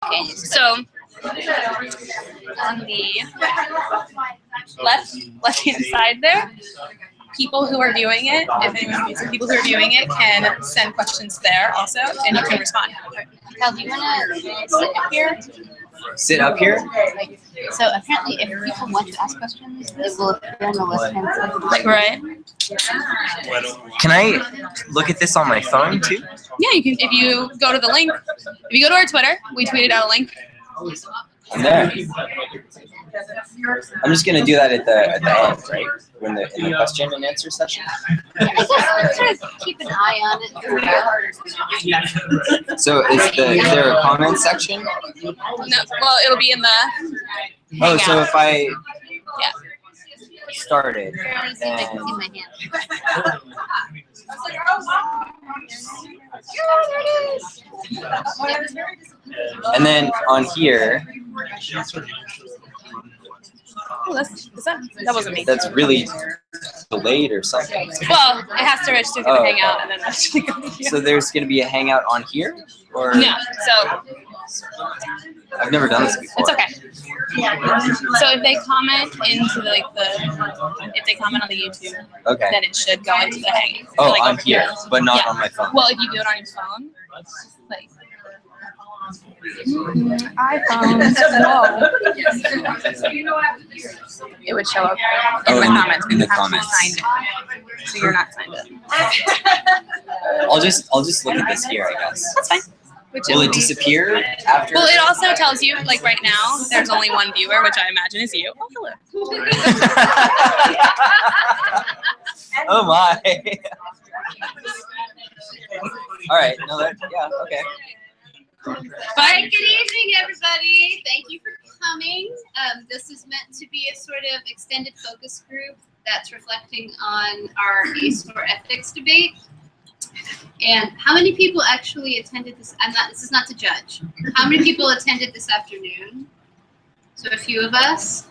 Okay, so on the left-hand side there, people who are viewing it, if anyone views it, people who are viewing it can send questions there also, and you can respond. Cal, do you want to sit up here? Sit up here? So apparently, if people want to ask questions, it will appear on the left-hand side. Like, right? Can I look at this on my phone too? Yeah, you can. If you go to the link, if you go to our Twitter, we tweeted out a link. I'm there. I'm just gonna do that at the end, right? In the question and answer session. I guess sort of keep an eye on it. So is there a comment section? No, well, it'll be in the. Oh, so if I started, I want to see if I can see my hand. and then on here, Oh, that wasn't me. that's really delayed or something. Well, it has to register through the Hangout and then actually go to So there's gonna be a hangout on here, or no, so I've never done this before. it's okay. So if they comment into if they comment on the YouTube, Okay. then it should go into the Hangout. Oh, Like on over here, but not on my phone. Well, if you do it on your phone, like iPhones, whoa, it would show up in the comments. In the You have to be comments. signed in. So you're not signed in. I'll just look at this here, I guess. That's fine. Will it disappear after? Well, it also tells you, like right now, there's only one viewer, which I imagine is you. Oh, hello. Oh my. All right. No, okay. All right, good evening, everybody. Thank you for coming. This is meant to be a sort of extended focus group that's reflecting on our ASOR ethics debate. And how many people actually attended this? This is not to judge. How many people attended this afternoon? So a few of us.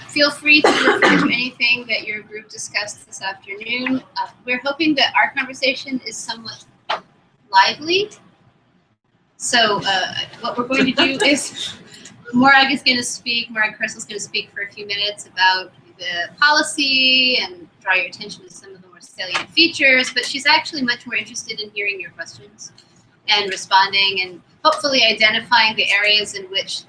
Feel free to refer to anything that your group discussed this afternoon. We're hoping that our conversation is somewhat lively. So what we're going to do is Morag is going to speak. Morag Crystal is going to speak for a few minutes about the policy and draw your attention to some of the more salient features. But she's actually much more interested in hearing your questions and responding and hopefully identifying the areas in which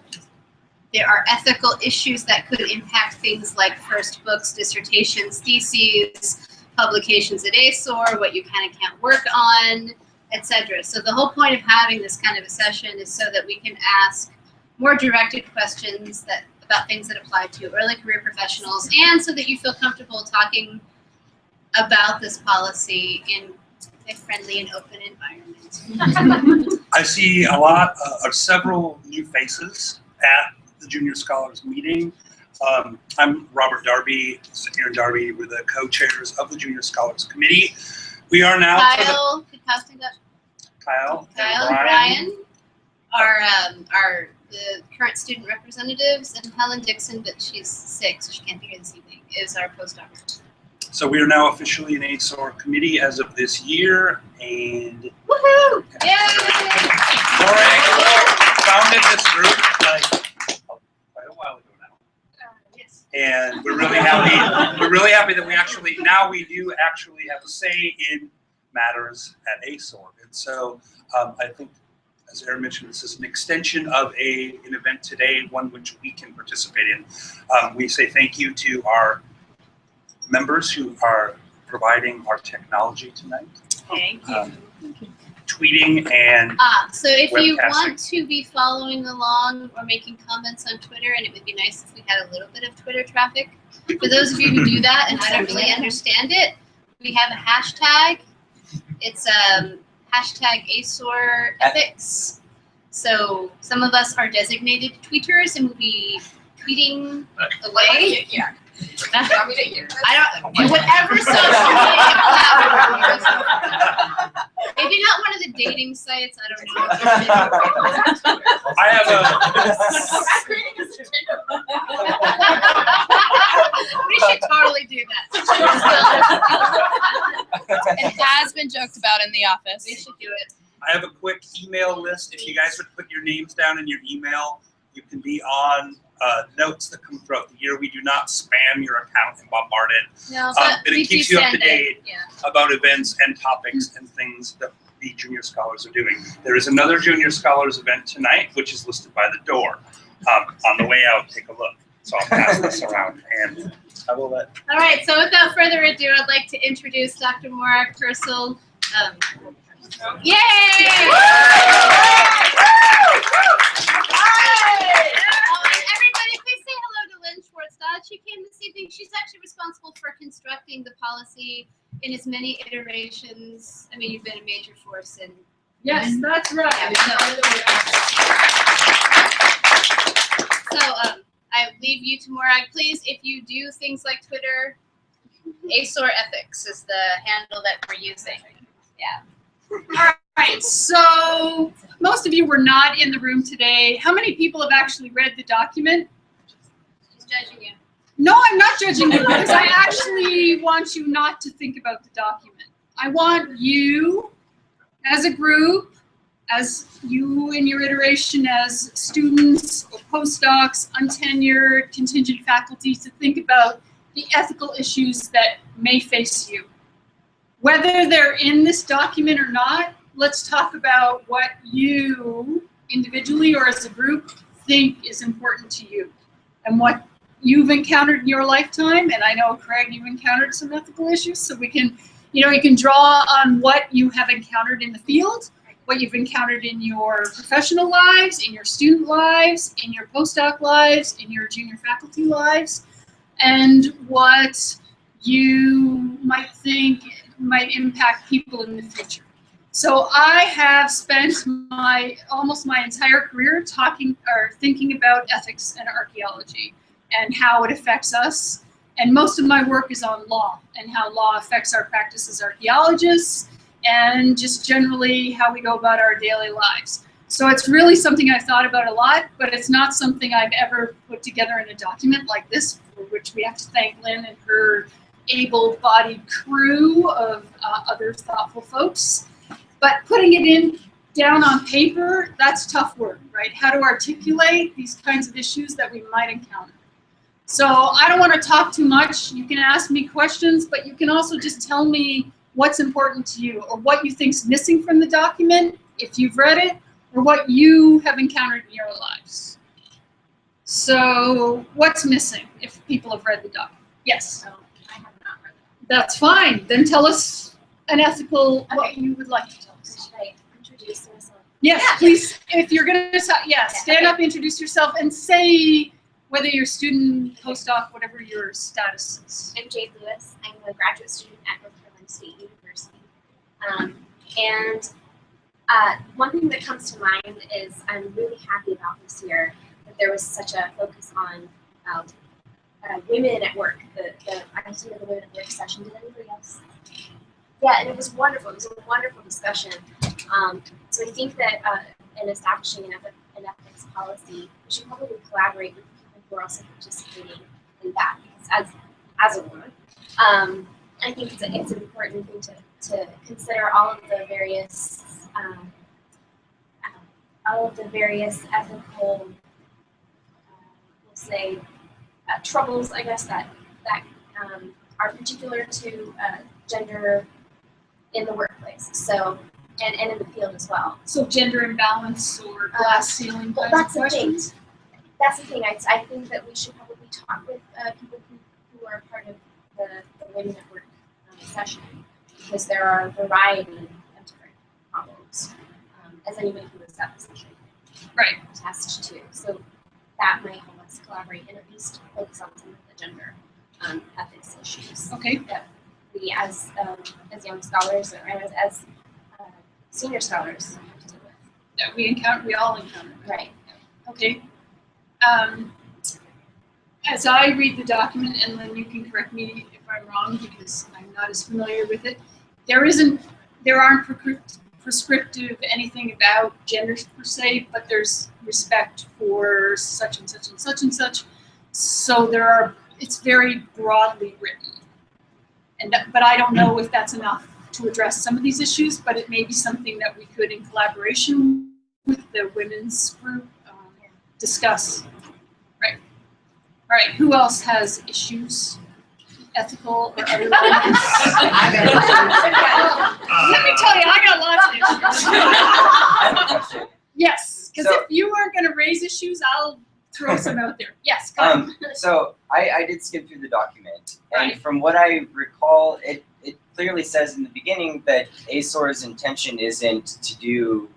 there are ethical issues that could impact things like first books, dissertations, theses, publications at ASOR, what you can and can't work on, etc. So the whole point of having this kind of a session is so that we can ask more directed questions about things that apply to early career professionals, and so that you feel comfortable talking about this policy in a friendly and open environment. I see a lot of several new faces at the Junior Scholars Meeting. I'm Robert Darby, Erin Darby. We're the co-chairs of the Junior Scholars Committee. We are now Kyle, keep passing that. Kyle And Brian are the current student representatives, and Helen Dixon, but she's sick, so she can't be here this evening, is our postdoc. So we are now officially an ASOR committee as of this year, and Woohoo! Yay! Morag founded this group quite a while ago now. Yes. And we're really happy. We're really happy that we do actually have a say in matters at ASOR. And so I think, as Erin mentioned, this is an extension of an event today, one which we can participate in. We say thank you to our members who are providing our technology tonight. Thank you. Tweeting and So if you webcasting. want to be following along or making comments on Twitter, and it would be nice if we had a little bit of Twitter traffic. For those of you who do that and don't really understand it, we have a hashtag. It's hashtag ASOR ethics. So some of us are designated tweeters and will be tweeting away. I don't, whatever social media platform. Maybe not one of the dating sites, I don't know. I have We should totally do that. It has been joked about in the office. We should do it. I have a quick email email list. If you guys would put your names down in your email, you can be on notes that come throughout the year. We do not spam your account and bombard it. No, But we it do keeps you up to send it. date Yeah. about events and topics and things that the Junior Scholars are doing. There is another Junior Scholars event tonight, which is listed by the door. On the way out, take a look. So I'll pass this around, and I will let. All right, so without further ado, I'd like to introduce Dr. Morak Purcell. Yay! Everybody, please say hello to Lynn Schwartz-Dodd. She came this evening. She's actually responsible for constructing the policy in as many iterations. I mean, you've been a major force in. Yes, that's right. So I leave you to Morag. Please, if you do things like Twitter, ASOR Ethics is the handle that we're using. Yeah. All right, so most of you were not in the room today. How many people have actually read the document? She's judging you. No, I'm not judging you because I actually want you not to think about the document. I want you as a group, as you in your iteration as students or postdocs, untenured, contingent faculty, to think about the ethical issues that may face you. Whether they're in this document or not, let's talk about what you individually or as a group think is important to you and what you've encountered in your lifetime. And I know, Craig, you've encountered some ethical issues, so we can, you can draw on what you have encountered in the field, what you've encountered in your professional lives, in your student lives, in your postdoc lives, in your junior faculty lives, and what you might think might impact people in the future. So I have spent almost my entire career thinking about ethics and archaeology and how it affects us. And most of my work is on law and how law affects our practice as archaeologists and just generally how we go about our daily lives. So it's really something I've thought about a lot, but it's not something I've ever put together in a document like this, for which we have to thank Lynn and her able-bodied crew of other thoughtful folks. But putting it down on paper, that's tough work, right? How to articulate these kinds of issues that we might encounter. So I don't want to talk too much. You can ask me questions, but you can also just tell me what's important to you or what you think's missing from the document, if you've read it, or what you have encountered in your lives. So what's missing if people have read the document? Yes? So I have not read that. That's fine. Then tell us an ethical, what you would like to tell us. Should I introduce myself? Yes, Yeah. please. If you're going to, stand up, introduce yourself, and say whether you're student, postdoc, whatever your status is. I'm Jade Lewis. I'm a graduate student at North Carolina State University. One thing that comes to mind is I'm really happy about this year that there was such a focus on women at work. I attended the Women at Work session. Did anybody else? Yeah, and it was wonderful. It was a wonderful discussion. So I think that in establishing an ethics policy, we should probably collaborate with people who are also participating in that. Because as a woman, I think it's an important thing to consider all of the various ethical, we'll say, troubles, I guess, that are particular to gender in the workplace. So, and in the field as well. So gender imbalance or glass ceiling Well, kinds of that's the thing. questions? That's the thing. I think that we should probably talk with people who are part of the Women at Work session, because there are a variety of different problems, as anybody who was at the session Right. attest to. So that might help us collaborate and at least focus on some of the gender ethics issues Okay. that we as young scholars or as senior scholars have to deal with. That we all encounter. Right. Okay. As I read the document, and then you can correct me if I'm wrong because I'm not as familiar with it, there aren't prescriptive anything about genders per se, but there's respect for such and such and such and such. So it's very broadly written. But I don't know if that's enough to address some of these issues, but it may be something that we could, in collaboration with the women's group, discuss. Right. All right. Who else has issues, ethical or otherwise? Let me tell you, I got lots of issues. Yes, because if you aren't going to raise issues, I'll throw some out there. Yes, go ahead. So I did skim through the document, and Right. from what I recall, it clearly says in the beginning that ASOR's intention isn't to do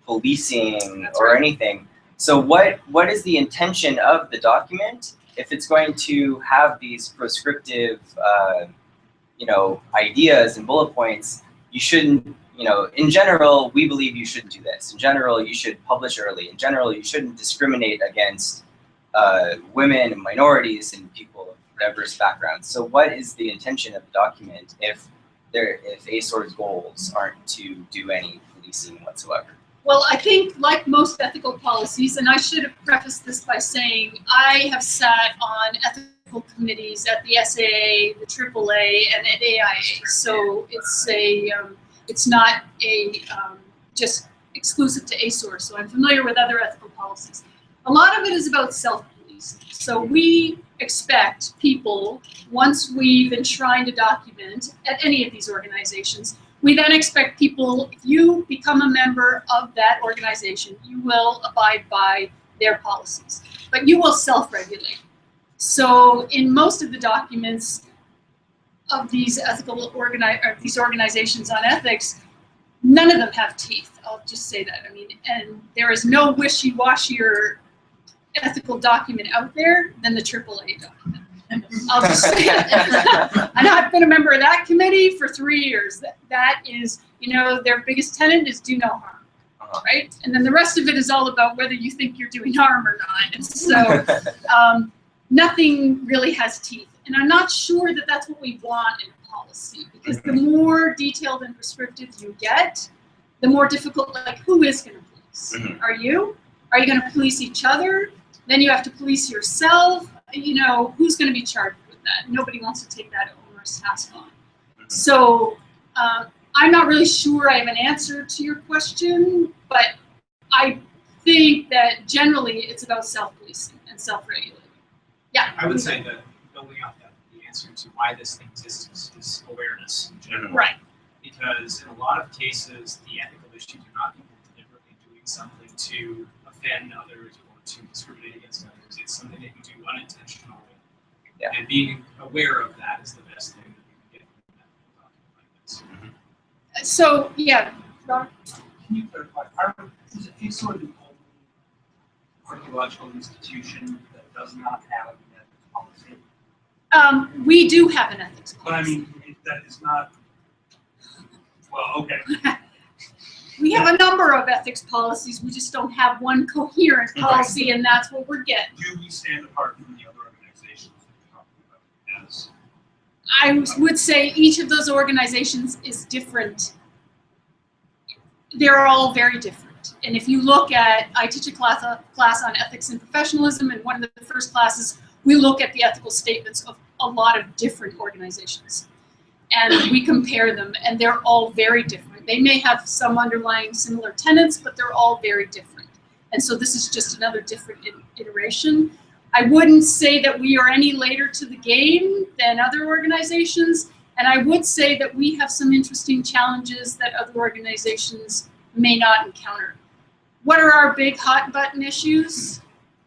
policing That's or right. anything. So what is the intention of the document if it's going to have these prescriptive, ideas and bullet points? You shouldn't. In general, we believe you shouldn't do this. In general, you should publish early. In general, you shouldn't discriminate against women and minorities and people of diverse backgrounds. So what is the intention of the document if ASOR's goals aren't to do any policing whatsoever? Well, I think like most ethical policies, and I should have prefaced this by saying I have sat on ethical committees at the SAA, the AAA, and at AIA. So it's not just exclusive to ASOR. So I'm familiar with other ethical policies. A lot of it is about self-policing. So we expect people, once we've enshrined a document at any of these organizations, we then expect people, if you become a member of that organization, you will abide by their policies, but you will self-regulate. So in most of the documents of these these organizations on ethics, none of them have teeth. I'll just say that. I mean, and there is no wishy-washier ethical document out there than the AAA document. I'll just say it. And I've been a member of that committee for 3 years. That is, their biggest tenet is do no harm, right? And then the rest of it is all about whether you think you're doing harm or not. And so nothing really has teeth. And I'm not sure that that's what we want in policy, because the more detailed and prescriptive you get, the more difficult, like, who is going to police? Are you? Are you going to police each other? Then you have to police yourself. Who's going to be charged with that? Nobody wants to take that onerous task on. So I'm not really sure I have an answer to your question, but I think that generally it's about self-policing and self-regulating. Yeah. I would say that building out the answer to why this thing exists is awareness in general. Right. Because in a lot of cases, the ethical issues are not people deliberately doing something to offend others or to discriminate against others. It's something that you do unintentionally. Yeah. And being aware of that is the best thing that you can get from an ethical document like this. So, yeah. Ron? Can you clarify, is ASOR the only archaeological institution that does not have an ethics policy? We do have an ethics policy. But I mean, that is not, well, okay. We have a number of ethics policies. We just don't have one coherent policy, and that's what we're getting. Do we stand apart from the other organizations that we're talking about as? I would say each of those organizations is different. They're all very different. And if you look at, I teach a class on ethics and professionalism, and one of the first classes, we look at the ethical statements of a lot of different organizations. And we compare them, and they're all very different. They may have some underlying similar tenets, but they're all very different. And so this is just another different iteration. I wouldn't say that we are any later to the game than other organizations, and I would say that we have some interesting challenges that other organizations may not encounter. What are our big hot button issues?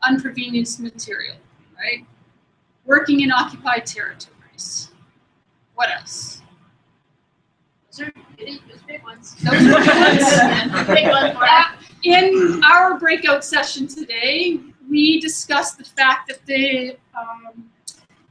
Unprevenienced material, right? Working in occupied territories. What else? Those are big ones. Those are big ones. Big ones. In our breakout session today, we discussed the fact that the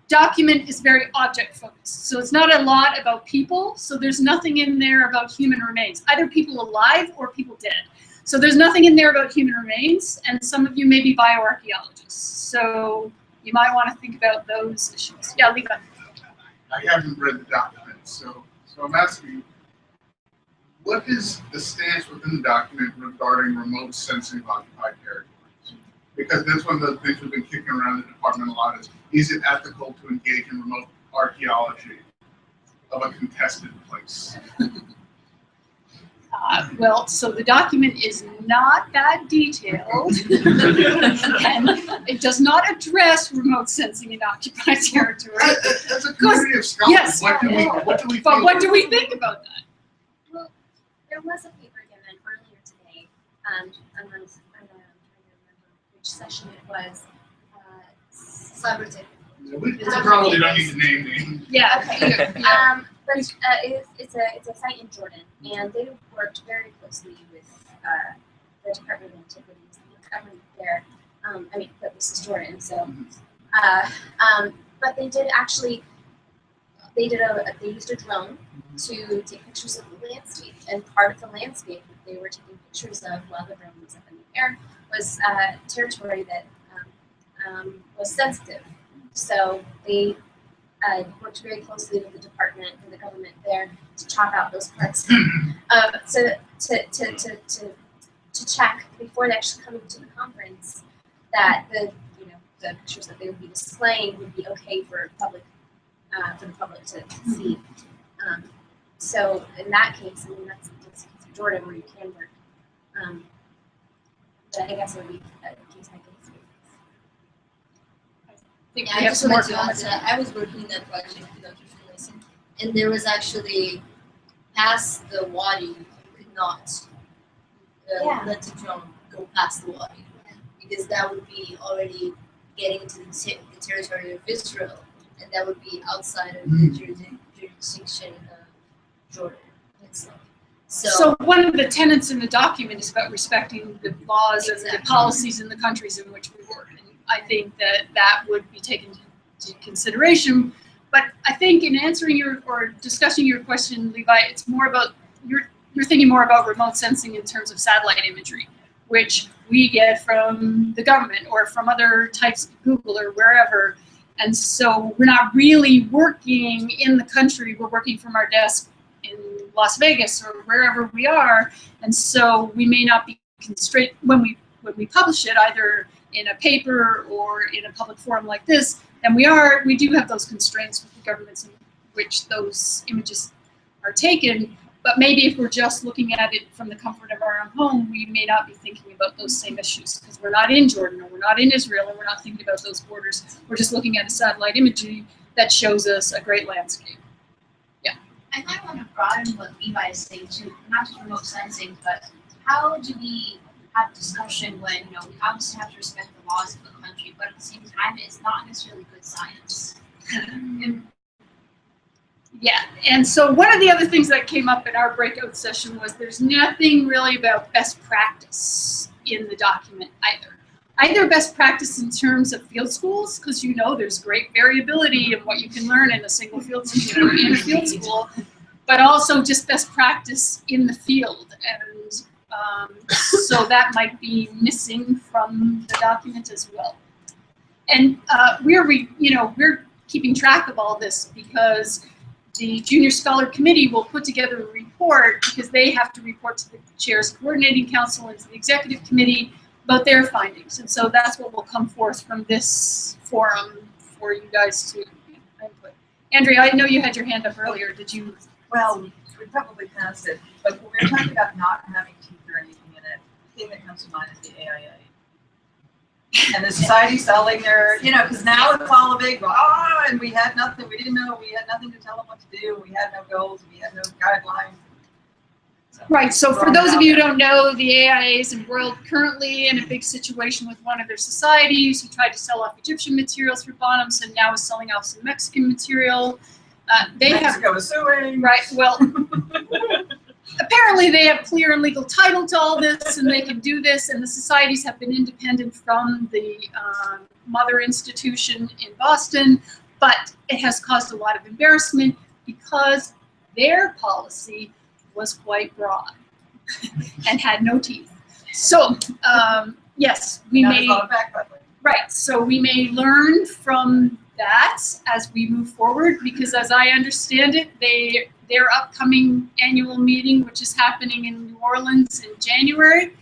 document is very object focused. So it's not a lot about people. So there's nothing in there about human remains, either people alive or people dead. So there's nothing in there about human remains, and some of you may be bioarchaeologists. So you might want to think about those issues. Yeah, Levi. I haven't read the document, so I'm asking, what is the stance within the document regarding remote sensing of occupied territories? Because that's one of the things we've been kicking around the department a lot is it ethical to engage in remote archaeology of a contested place? Well, so the document is not that detailed, and it does not address remote sensing in occupied territory. That's a community of scholars. Yes. What do we But feel? what do we think about that? Well, there was a paper given earlier today, I'm trying to remember which session it was. Collaborative. We probably don't need to name names. Yeah. Okay. But it's a site in Jordan, and they worked very closely with the Department of Antiquities and the government there. But this is Jordan, so. But they did actually. They used a drone to take pictures of the landscape, and part of the landscape that they were taking pictures of while the drone was up in the air was territory that was sensitive. So they worked very closely with the department and the government there to chop out those parts. So to check before they actually come into the conference that the pictures that they would be displaying would be okay for the public to see. So in that case, that's Jordan where you can work. But I guess it would be case by case. think Yeah, we I have just some more wanted to add comments. that I was working in that project without your listen, and there was actually past the wadi, you could not let the drone go past the wadi because that would be already getting into the territory of Israel, and that would be outside of the jurisdiction of Jordan itself. So one of the tenets in the document is about respecting the laws and the policies in the countries in which we work. And I think that would be taken into consideration. But I think in answering or discussing your question, Levi, it's more about, you're thinking more about remote sensing in terms of satellite imagery, which we get from the government or from other types of Google or wherever. And so we're not really working in the country, we're working from our desk in Las Vegas or wherever we are, and so we may not be constrained when we publish it either in a paper or in a public forum like this. And we do have those constraints with the governments in which those images are taken. But maybe if we're just looking at it from the comfort of our own home, we may not be thinking about those same issues because we're not in Jordan or we're not in Israel and we're not thinking about those borders. We're just looking at a satellite imagery that shows us a great landscape. I might want to broaden what Levi is saying too, not just remote sensing, but how do we have discussion when, we obviously have to respect the laws of the country, but at the same time, it's not necessarily good science. Yeah, and so one of the other things that came up in our breakout session was there's nothing really about best practice in the document either best practice in terms of field schools, because there's great variability in what you can learn in a single field school or in a field school, but also just best practice in the field. And so that might be missing from the document as well. And we're keeping track of all this because the Junior Scholar Committee will put together a report because they have to report to the Chair's Coordinating Council and to the Executive Committee about their findings. And so that's what will come forth from this forum for you guys to input. Andrea, I know you had your hand up earlier. Did you? Well, we probably passed it, but when we're talking about not having teeth or anything in it, the thing that comes to mind is the AIA. And the society selling their, because now it's all a big, and we had nothing, we didn't know, we had nothing to tell them what to do, we had no goals, we had no guidelines. Right, so for those of you who don't know, the AIA is embroiled currently in a big situation with one of their societies who tried to sell off Egyptian material through Bonhams and now is selling off some Mexican material. Mexico is suing. Right, well, apparently they have clear and legal title to all this and they can do this, and the societies have been independent from the mother institution in Boston, but it has caused a lot of embarrassment because their policy was quite broad and had no teeth. So yes, we may learn from that as we move forward, because as I understand it, their upcoming annual meeting, which is happening in New Orleans in January,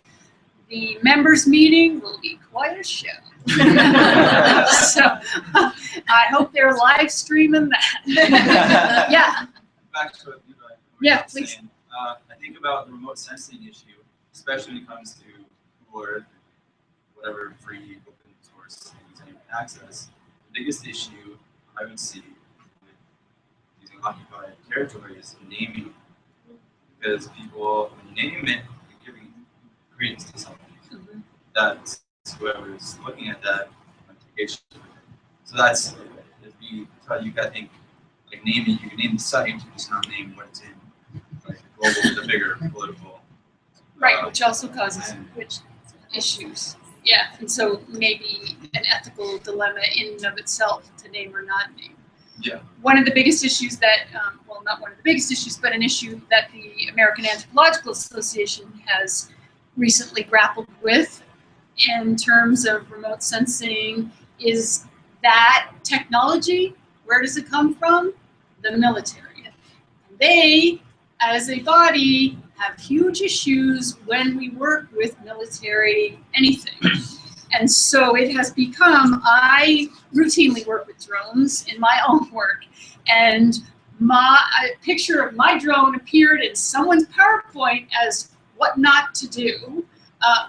the members meeting will be quite a show. So I hope they're live streaming that. Yeah. Back to what you Yeah, please. saying. I think about the remote sensing issue, especially when it comes to or whatever free open source things anyone can access. The biggest issue I would see with using occupied territory is naming, because people, when you name it, you're giving credence to something. That's whoever's looking at that notification. So that's if you gotta think like naming. You can name the site, just not name what it's in. Like global, the bigger political. Right, which also causes issues. Yeah, and so maybe an ethical dilemma in and of itself to name or not name. Yeah. One of the biggest issues that, well, not one of the biggest issues, but an issue that the American Anthropological Association has recently grappled with in terms of remote sensing is that technology. Where does it come from? The military. They, as a body, have huge issues when we work with military anything. And so it has become, I routinely work with drones in my own work, and a picture of my drone appeared in someone's PowerPoint as what not to do,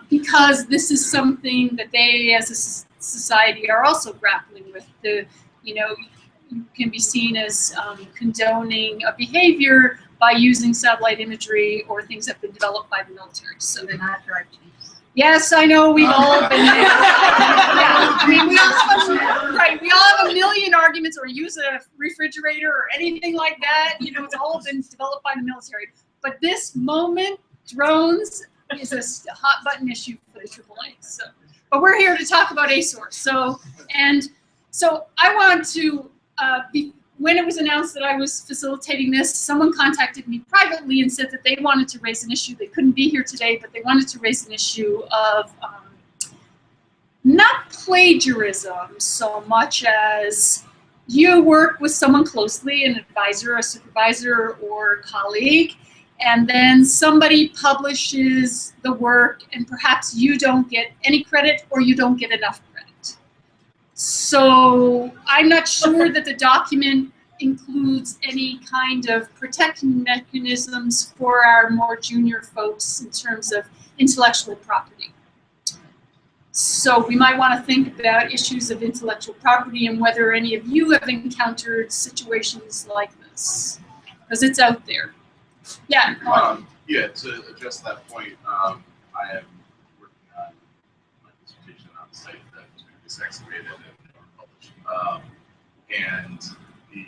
because this is something that they as a society are also grappling with. You can be seen as condoning a behavior by using satellite imagery or things that have been developed by the military. So they're not direct chiefs. Yes, I know, we've all been there. Yeah, I mean, we all have a million arguments, or use a refrigerator or anything like that. It's all been developed by the military. But this moment, drones is a hot button issue for the AAA. So, but we're here to talk about ASOR. So I want to when it was announced that I was facilitating this, someone contacted me privately and said that they wanted to raise an issue. They couldn't be here today, but they wanted to raise an issue of not plagiarism so much as you work with someone closely, an advisor, a supervisor, or a colleague, and then somebody publishes the work and perhaps you don't get any credit or you don't get enough credit. So I'm not sure that the document includes any kind of protection mechanisms for our more junior folks in terms of intellectual property. So we might want to think about issues of intellectual property and whether any of you have encountered situations like this, because it's out there. Yeah. Yeah, to address that point, I am working on my dissertation on a site that was excavated and published. And the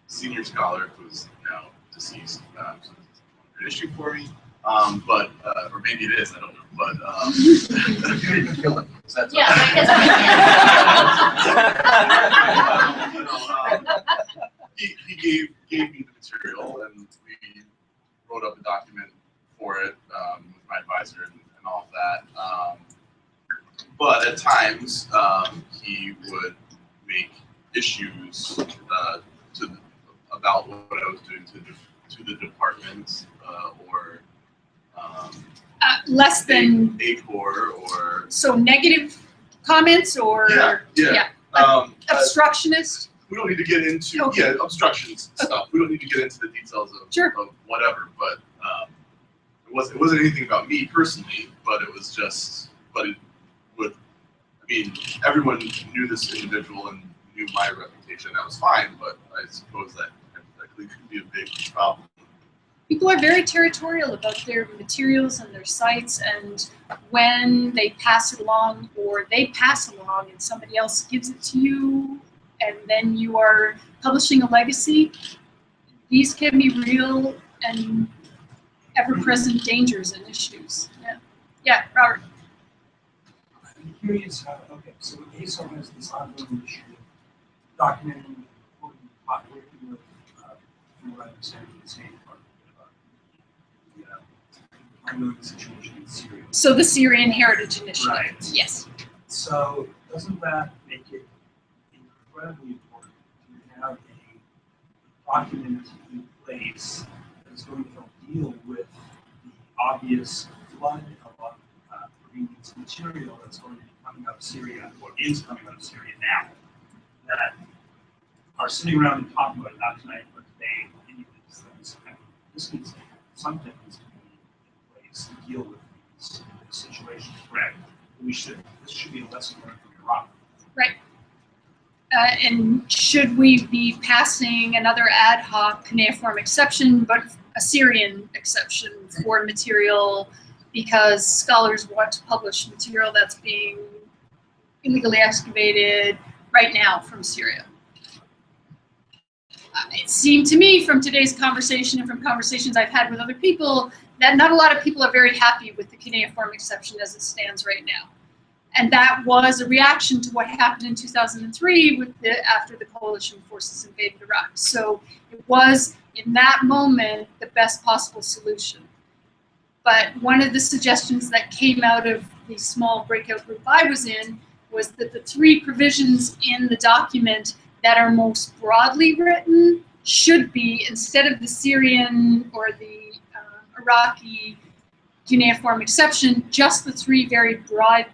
senior scholar, who's now deceased, so this is an issue for me. But or maybe it is, I don't know. But that's he gave me the material, and we wrote up a document for it with my advisor and all of that. But at times he would make issues about what I was doing to the department or less than ACOR or so negative comments or obstructionist. We don't need to get into obstructions stuff. We don't need to get into the details of whatever. But it wasn't anything about me personally. But it was just. But it would. I mean, everyone knew this individual and knew my reputation. That was fine. But I suppose that could be a big problem. People are very territorial about their materials and their sites, and when they pass it along or they pass along and somebody else gives it to you, and then you are publishing a legacy, these can be real and ever-present dangers and issues. Yeah, Robert. I'm curious how, so ASOR has this ongoing issue of documenting, working with, from what I understand, the State Department about the ongoing situation in Syria. So the Syrian Heritage Initiative. Right. Yes. So doesn't that make it incredibly important to have a document in place that is going to help deal with the obvious flood of Iranian material that's going to be coming out of Syria, or is coming out of Syria now, that are sitting around and talking about it, not tonight, but today, any of these things. This needs to happen. something needs to be in place to deal with these situations, correct? This should be a lesson learned from Iraq. Right. And should we be passing another ad hoc cuneiform exception, but a Syrian exception for material because scholars want to publish material that's being illegally excavated right now from Syria? It seemed to me from today's conversation and from conversations I've had with other people that not a lot of people are very happy with the cuneiform exception as it stands right now. And that was a reaction to what happened in 2003 after the coalition forces invaded Iraq. So it was, in that moment, the best possible solution. But one of the suggestions that came out of the small breakout group I was in was that the 3 provisions in the document that are most broadly written should be, instead of the Syrian or the Iraqi cuneiform exception, just the 3 very broad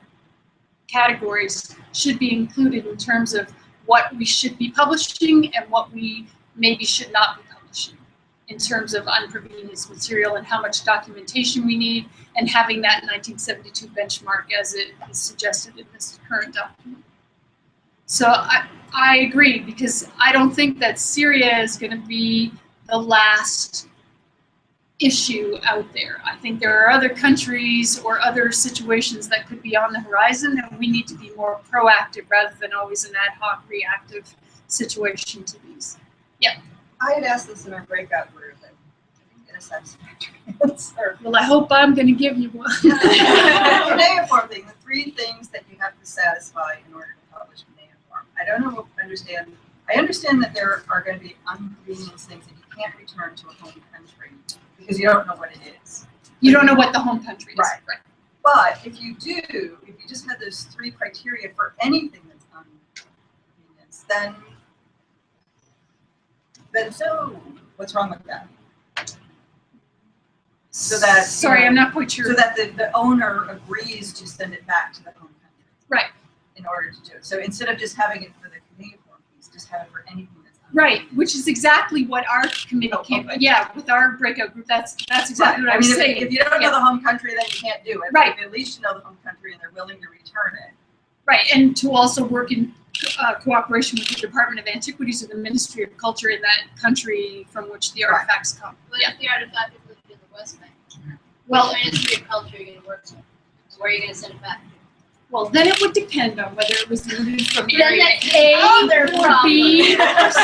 categories should be included in terms of what we should be publishing and what we maybe should not be publishing in terms of unprovenience material and how much documentation we need, and having that 1972 benchmark as it is suggested in this current document. So I agree, because I don't think that Syria is going to be the last issue out there. I think there are other countries or other situations that could be on the horizon, and we need to be more proactive rather than always an ad hoc reactive situation to these. Yep. I had asked this in our breakout group and I didn't get a satisfactory answer. Well, I hope I'm going to give you one. Cuneiform thing, the 3 things that you have to satisfy in order to publish cuneiform. I don't understand. I understand that there are going to be inconvenience things that you can't return to a home country because you don't know what it is. You don't know what the home country is. Right. But if you do, if you just had those 3 criteria for anything that's inconvenience, then so what's wrong with that? So that Sorry, I'm not quite sure. So that the owner agrees to send it back to the home country. Right. In order to do it. So instead of just having it for the cuneiform piece, just have it for anything that's right, which is exactly what our committee came. Yeah, with our breakout group, that's exactly what I was saying. If you don't know the home country, then you can't do it. Right. But if at least you know the home country and they're willing to return it. Right, and to also work in cooperation with the Department of Antiquities or the Ministry of Culture in that country from which the artifacts come. What if the artifact is living in the West Bank? Well, the Ministry of Culture you're going to work with. Where are you going to send it back? Well, then it would depend on whether it was looted from Then area that's A other or B problem. or C.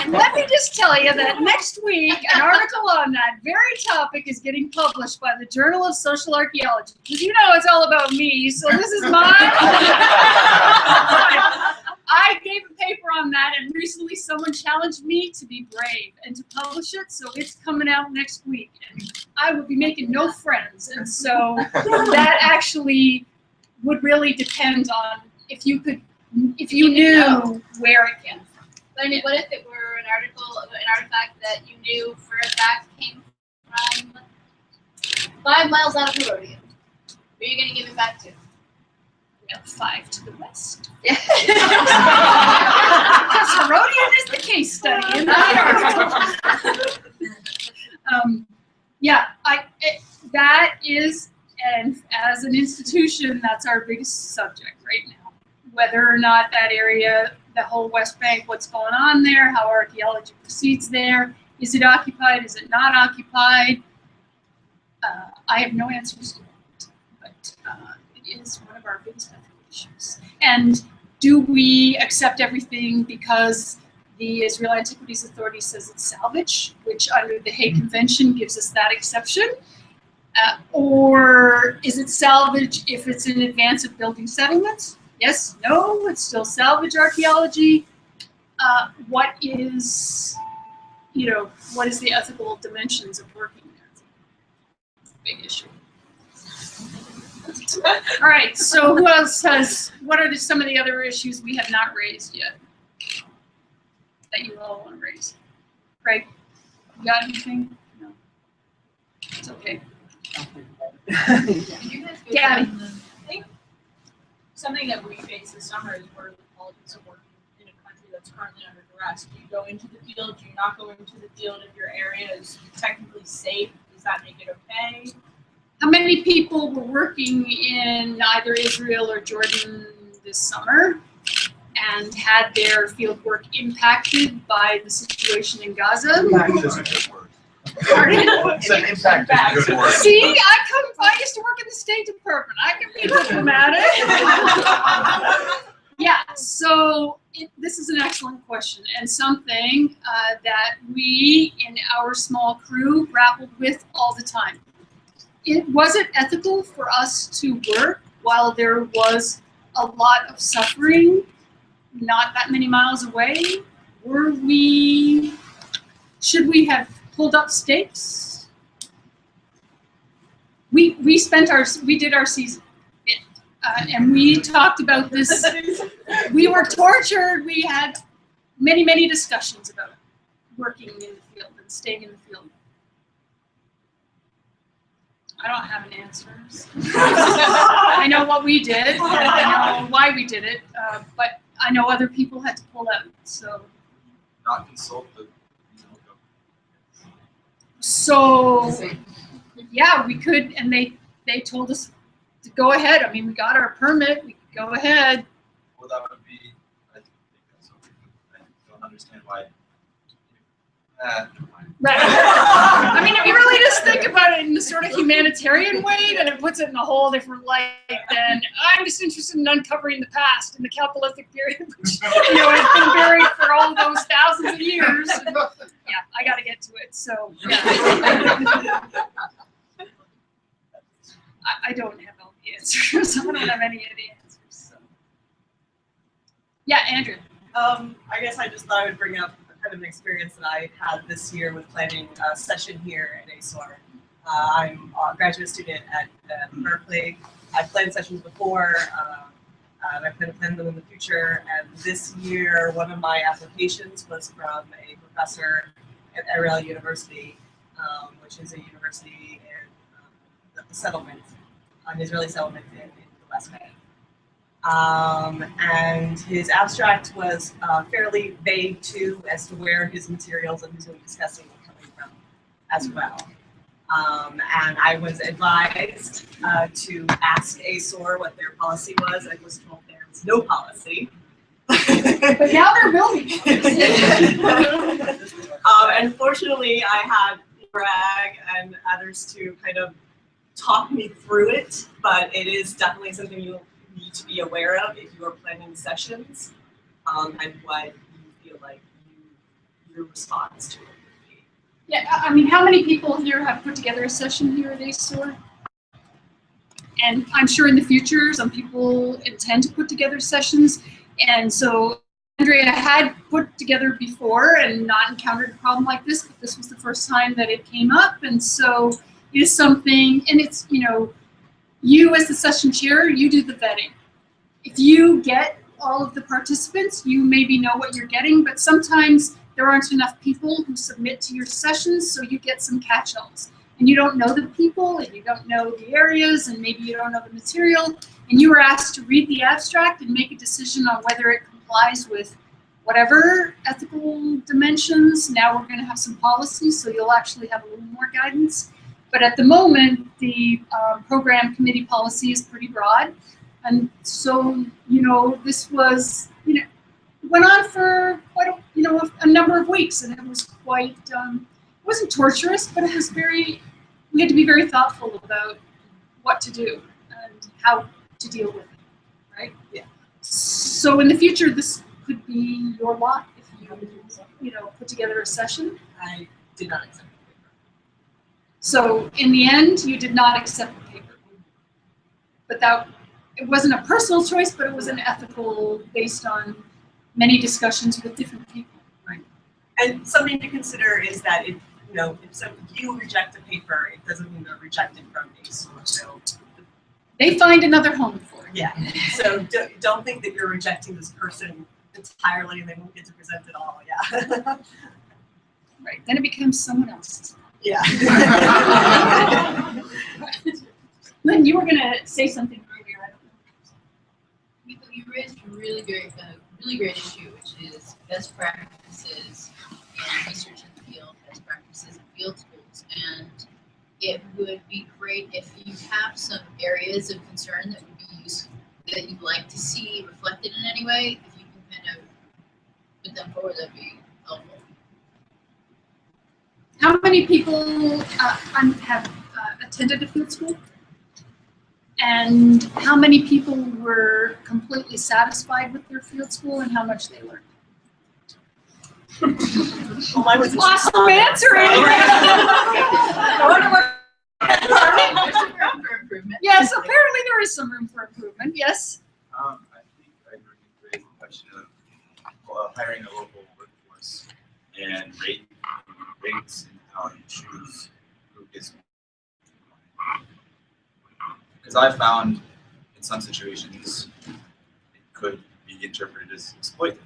And let me just tell you that next week, an article on that very topic is getting published by the Journal of Social Archaeology. Because you know it's all about me, so this is mine. I gave a paper on that, and recently someone challenged me to be brave and to publish it, so it's coming out next week. And I would be making no friends, and so that actually would really depend on if you knew where it came from. But I mean, what if it were an artifact that you knew for a fact came from 5 miles out of Herodian? Who are you going to give it back to? Well, 5 to the west. Yeah. Because Herodian is the case study in that article. That is, and as an institution, that's our biggest subject right now. Whether or not that area, the whole West Bank, what's going on there, how archaeology proceeds there, is it occupied, is it not occupied? I have no answers to that, but it is one of our biggest ethical issues. And do we accept everything because the Israel Antiquities Authority says it's salvage, which under the Hague Convention gives us that exception? Or is it salvage if it's in advance of building settlements? Yes, no, it's still salvage archaeology. What is the ethical dimensions of working there? It's a big issue. All right, so who else what are some of the other issues we have not raised yet that you all want to raise? Craig, you got anything? No. It's okay. Gabby. I think something that we face this summer is where the politics of working in a country that's currently under duress? Do you go into the field? Do you not go into the field if your area is technically safe? Does that make it okay? How many people were working in either Israel or Jordan this summer and had their field work impacted by the situation in Gaza? Impact is a good word. Pardon? Impact is a good word. See, I used to work in the State Department. I can be diplomatic. Yeah, so this is an excellent question and something that we in our small crew grappled with all the time. Was it ethical for us to work while there was a lot of suffering not that many miles away? Should we have pulled up stakes? We did our season. And we talked about this. We were tortured. We had many, many discussions about working in the field and staying in the field. I don't have an answer. I know what we did. I know why we did it. But I know other people had to pull out. So. Not consult the. So, yeah, we could, and they told us to go ahead. I mean, we got our permit. We could go ahead. Well, that would be. I think that's okay. I don't understand why. Right. I mean, if you really just think about it in the sort of humanitarian way, then it puts it in a whole different light than I'm just interested in uncovering the past in the Calpolithic period, which has been buried for all those thousands of years. And, yeah, I got to get to it. So, yeah. I don't have all the answers. I don't have any of the answers. So. Yeah, Andrew. I guess I just thought I would bring up kind of an experience that I had this year with planning a session here at ASOR. I'm a graduate student at Berkeley. I've planned sessions before, and I plan to plan them in the future. And this year, one of my applications was from a professor at Ariel University, which is a university in the settlement, an Israeli settlement in the West Bank. And his abstract was fairly vague too as to where his materials and who's going to be discussing were coming from as well. And I was advised to ask ASOR what their policy was. I was told there was no policy. But now there will be. Unfortunately, I had Bragg and others to kind of talk me through it, but it is definitely something you need to be aware of if you are planning sessions, and what you feel like your response to it would be. Yeah, I mean, how many people here have put together a session here at ASOR? And I'm sure in the future, some people intend to put together sessions. And so Andrea had put together before and not encountered a problem like this, but this was the first time that it came up. And so it is something, and it's, you as the session chair, you do the vetting. If you get all of the participants, you maybe know what you're getting, but sometimes there aren't enough people who submit to your sessions, so you get some catch-alls. And you don't know the people, and you don't know the areas, and maybe you don't know the material, and you were asked to read the abstract and make a decision on whether it complies with whatever ethical dimensions. Now we're going to have some policies, so you'll actually have a little more guidance. But at the moment, the program committee policy is pretty broad. And so, this was, went on for quite a number of weeks, and it was quite, it wasn't torturous, but it was we had to be very thoughtful about what to do and how to deal with it, right? Yeah. So in the future, this could be your lot if you, put together a session. I did not accept. So in the end, you did not accept the paper. But it wasn't a personal choice, but it was an ethical based on many discussions with different people. Right. And something to consider is that if you reject a paper, it doesn't mean they're rejected from ASOR. So they find another home for it. Yeah. So don't think that you're rejecting this person entirely and they won't get to present it all. Yeah. Right. Then it becomes someone else's. Yeah. Lynn, you were going to say something earlier. I don't know. You raised a really great really great issue, which is best practices and research in the field, best practices in field schools. And it would be great if you have some areas of concern that would be useful, that you'd like to see reflected in any way. If you can kind of put them forward, that'd be helpful. How many people have attended a field school? And how many people were completely satisfied with their field school and how much they learned? Well, I was Awesome answer, Yes, apparently there is some room for improvement. Yes. I think I heard you raise the question of hiring a local workforce and rates and how you choose who gets. Because I found in some situations it could be interpreted as exploitative.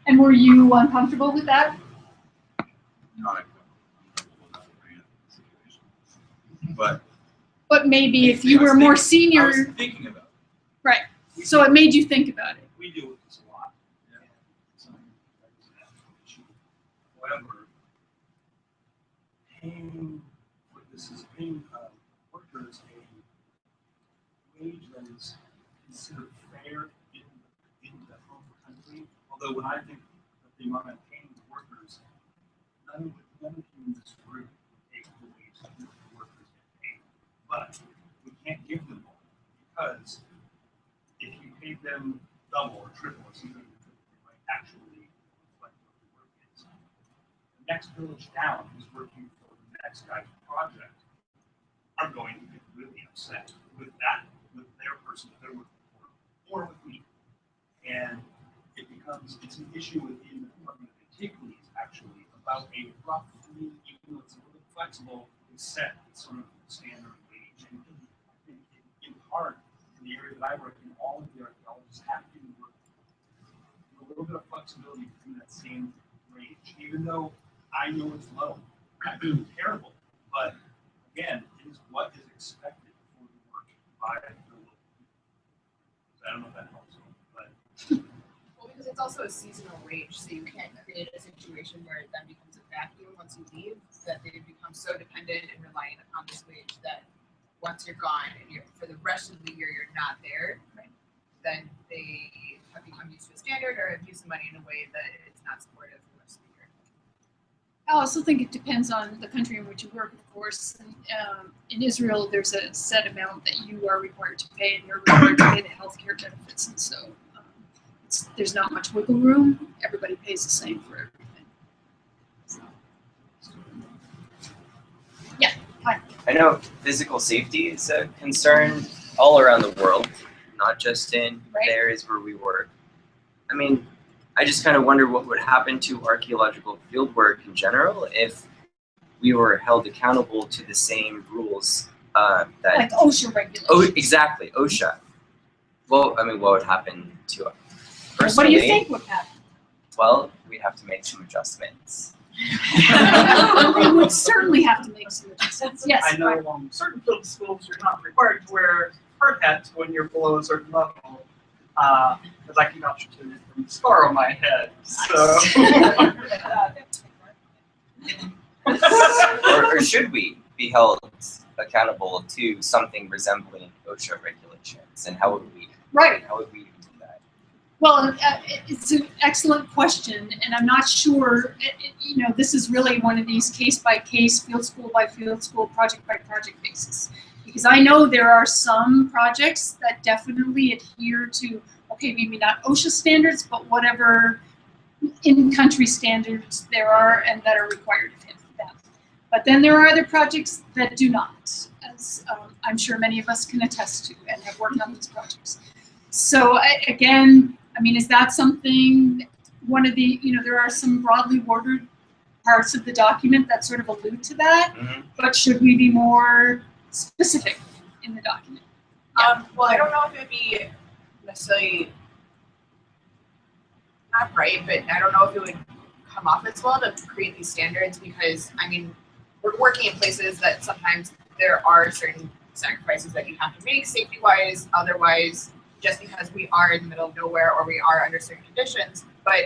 And were you uncomfortable with that? Not uncomfortable enough to bring up the situation. But maybe if you were more senior. I was thinking about it. Right. So it made you think about it. We deal with this a lot. Yeah. However, paying workers a wage that is considered fair in the home country. Although when I think of the amount of paying the workers, none of you in this group would take the wage that the workers get paid. But we can't give them more because if you pay them double or triple or something, it might actually reflect what the work is. The next village down who's working for the next guy's project are going to get really upset with their person that they're working for, or with me. And it's an issue within the department of antiquities actually about a roughly, even though it's a little flexible, it's set sort of standard wage. And I think in part, in the area that I work in, all of the archaeologists have to work with a little bit of flexibility within that same range, even though I know it's low. I'm doing terrible, but again, it is what is expected for the work by the local people. So I don't know if that helps, but. Well, because it's also a seasonal wage, so you can't create a situation where it then becomes a vacuum once you leave, that they become so dependent and reliant upon this wage that once you're gone and for the rest of the year you're not there, right, then they have become used to a standard or have used the money in a way that it's not supportive for the rest of the year. I also think it depends on the country in which you work, of course. In Israel, there's a set amount that you are required to pay, and you're required to pay the healthcare benefits, and so there's not much wiggle room. Everybody pays the same for everything. So. Yeah, hi. I know physical safety is a concern all around the world, not just in the areas where we work. I mean, I just kind of wonder what would happen to archaeological fieldwork in general if we were held accountable to the same rules that. Like OSHA regulations. Oh, exactly, OSHA. Well, I mean, what would happen to us? Personally, what do you think would happen? Well, we'd have to make some adjustments. We would certainly have to make some adjustments. Yes. I know certain field schools are not required to wear hard hats when you're below a certain level. Because I can vouch to it from the scar on my head. So. or should we be held accountable to something resembling OSHA regulations, and how would we? Right. How would we do that? Well, it's an excellent question, and I'm not sure. This is really one of these case by case, field school by field school, project by project basis. Because I know there are some projects that definitely adhere to, okay, maybe not OSHA standards, but whatever in-country standards there are and that are required of them. But then there are other projects that do not, as I'm sure many of us can attest to and have worked on these projects. So again, I mean, is that something, one of the, there are some broadly worded parts of the document that sort of allude to that, but should we be more specific in the document? Well, I don't know if it would be necessarily not right, but I don't know if it would come off as well to create these standards because, I mean, we're working in places that sometimes there are certain sacrifices that you have to make safety-wise, otherwise, just because we are in the middle of nowhere or we are under certain conditions. But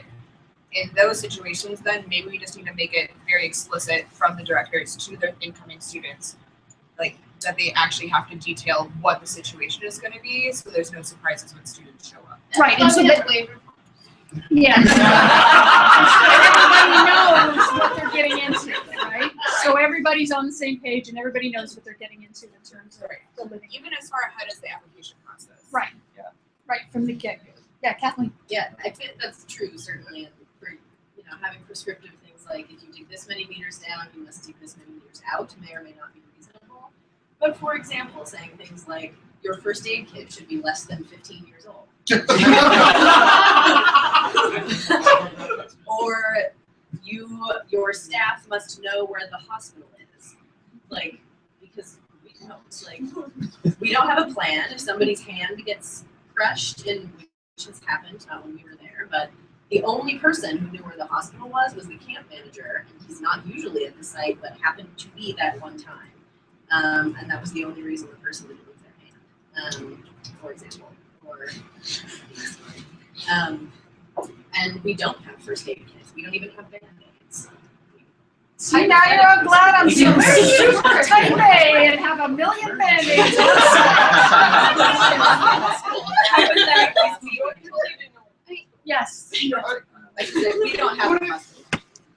in those situations, then maybe we just need to make it very explicit from the directors to the incoming students, like that they actually have to detail what the situation is going to be, so there's no surprises when students show up. Right, and so that, yes. Everybody knows what they're getting into, right? So everybody's on the same page and everybody knows what they're getting into in terms of the living. Even as far ahead as the application process. Right. Yeah. Right from the get-go. Yeah, Kathleen. Yeah, I think that's true, certainly. And for, having prescriptive things like if you dig this many meters down, you must dig this many meters out may or may not be reasonable. But for example, saying things like your first aid kit should be less than 15 years old. Or your staff must know where the hospital is. Like, because we don't. Like, we don't have a plan. If somebody's hand gets crushed, and which has happened, not when we were there, but the only person who knew where the hospital was the camp manager, and he's not usually at the site, but happened to be that one time. And that was the only reason the person didn't lose their hand, for example. Or, and we don't have first aid kits. We don't even have Band-Aids. See, now you're all glad I'm so super type A and have a million Band-Aids on Yes. We don't have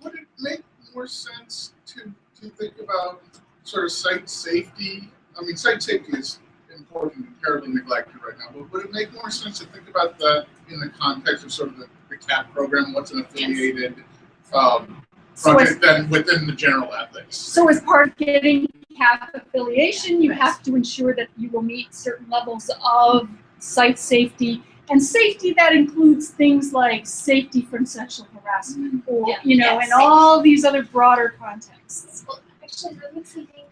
would it make more sense to think about sort of site safety? I mean, site safety is important and terribly neglected right now, but would it make more sense to think about that in the context of sort of the CAP program, what's an affiliated project than within the general ethics? So as part of getting CAP affiliation, you have to ensure that you will meet certain levels of site safety. And safety that includes things like safety from sexual harassment, or and all these other broader contexts. Well, actually, that makes me think.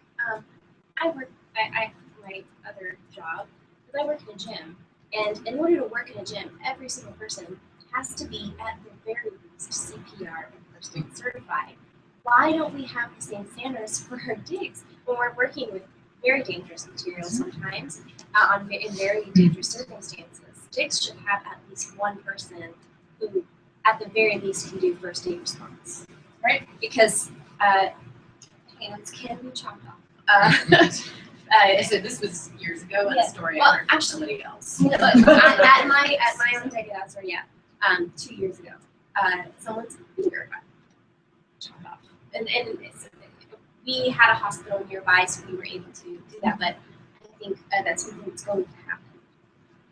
I have my other job, because I work in a gym, and in order to work in a gym, every single person has to be at the very least CPR and first aid certified. Why don't we have the same standards for our digs when we're working with very dangerous materials sometimes, in very dangerous circumstances? Digs should have at least one person who, at the very least, can do first aid response, right? Because hands can be chopped off. So this was years ago, and a story I heard from somebody else. At my own dig at ASOR, 2 years ago, someone's finger got chopped off, and we had a hospital nearby, so we were able to do that. But I think that's something that's going to happen.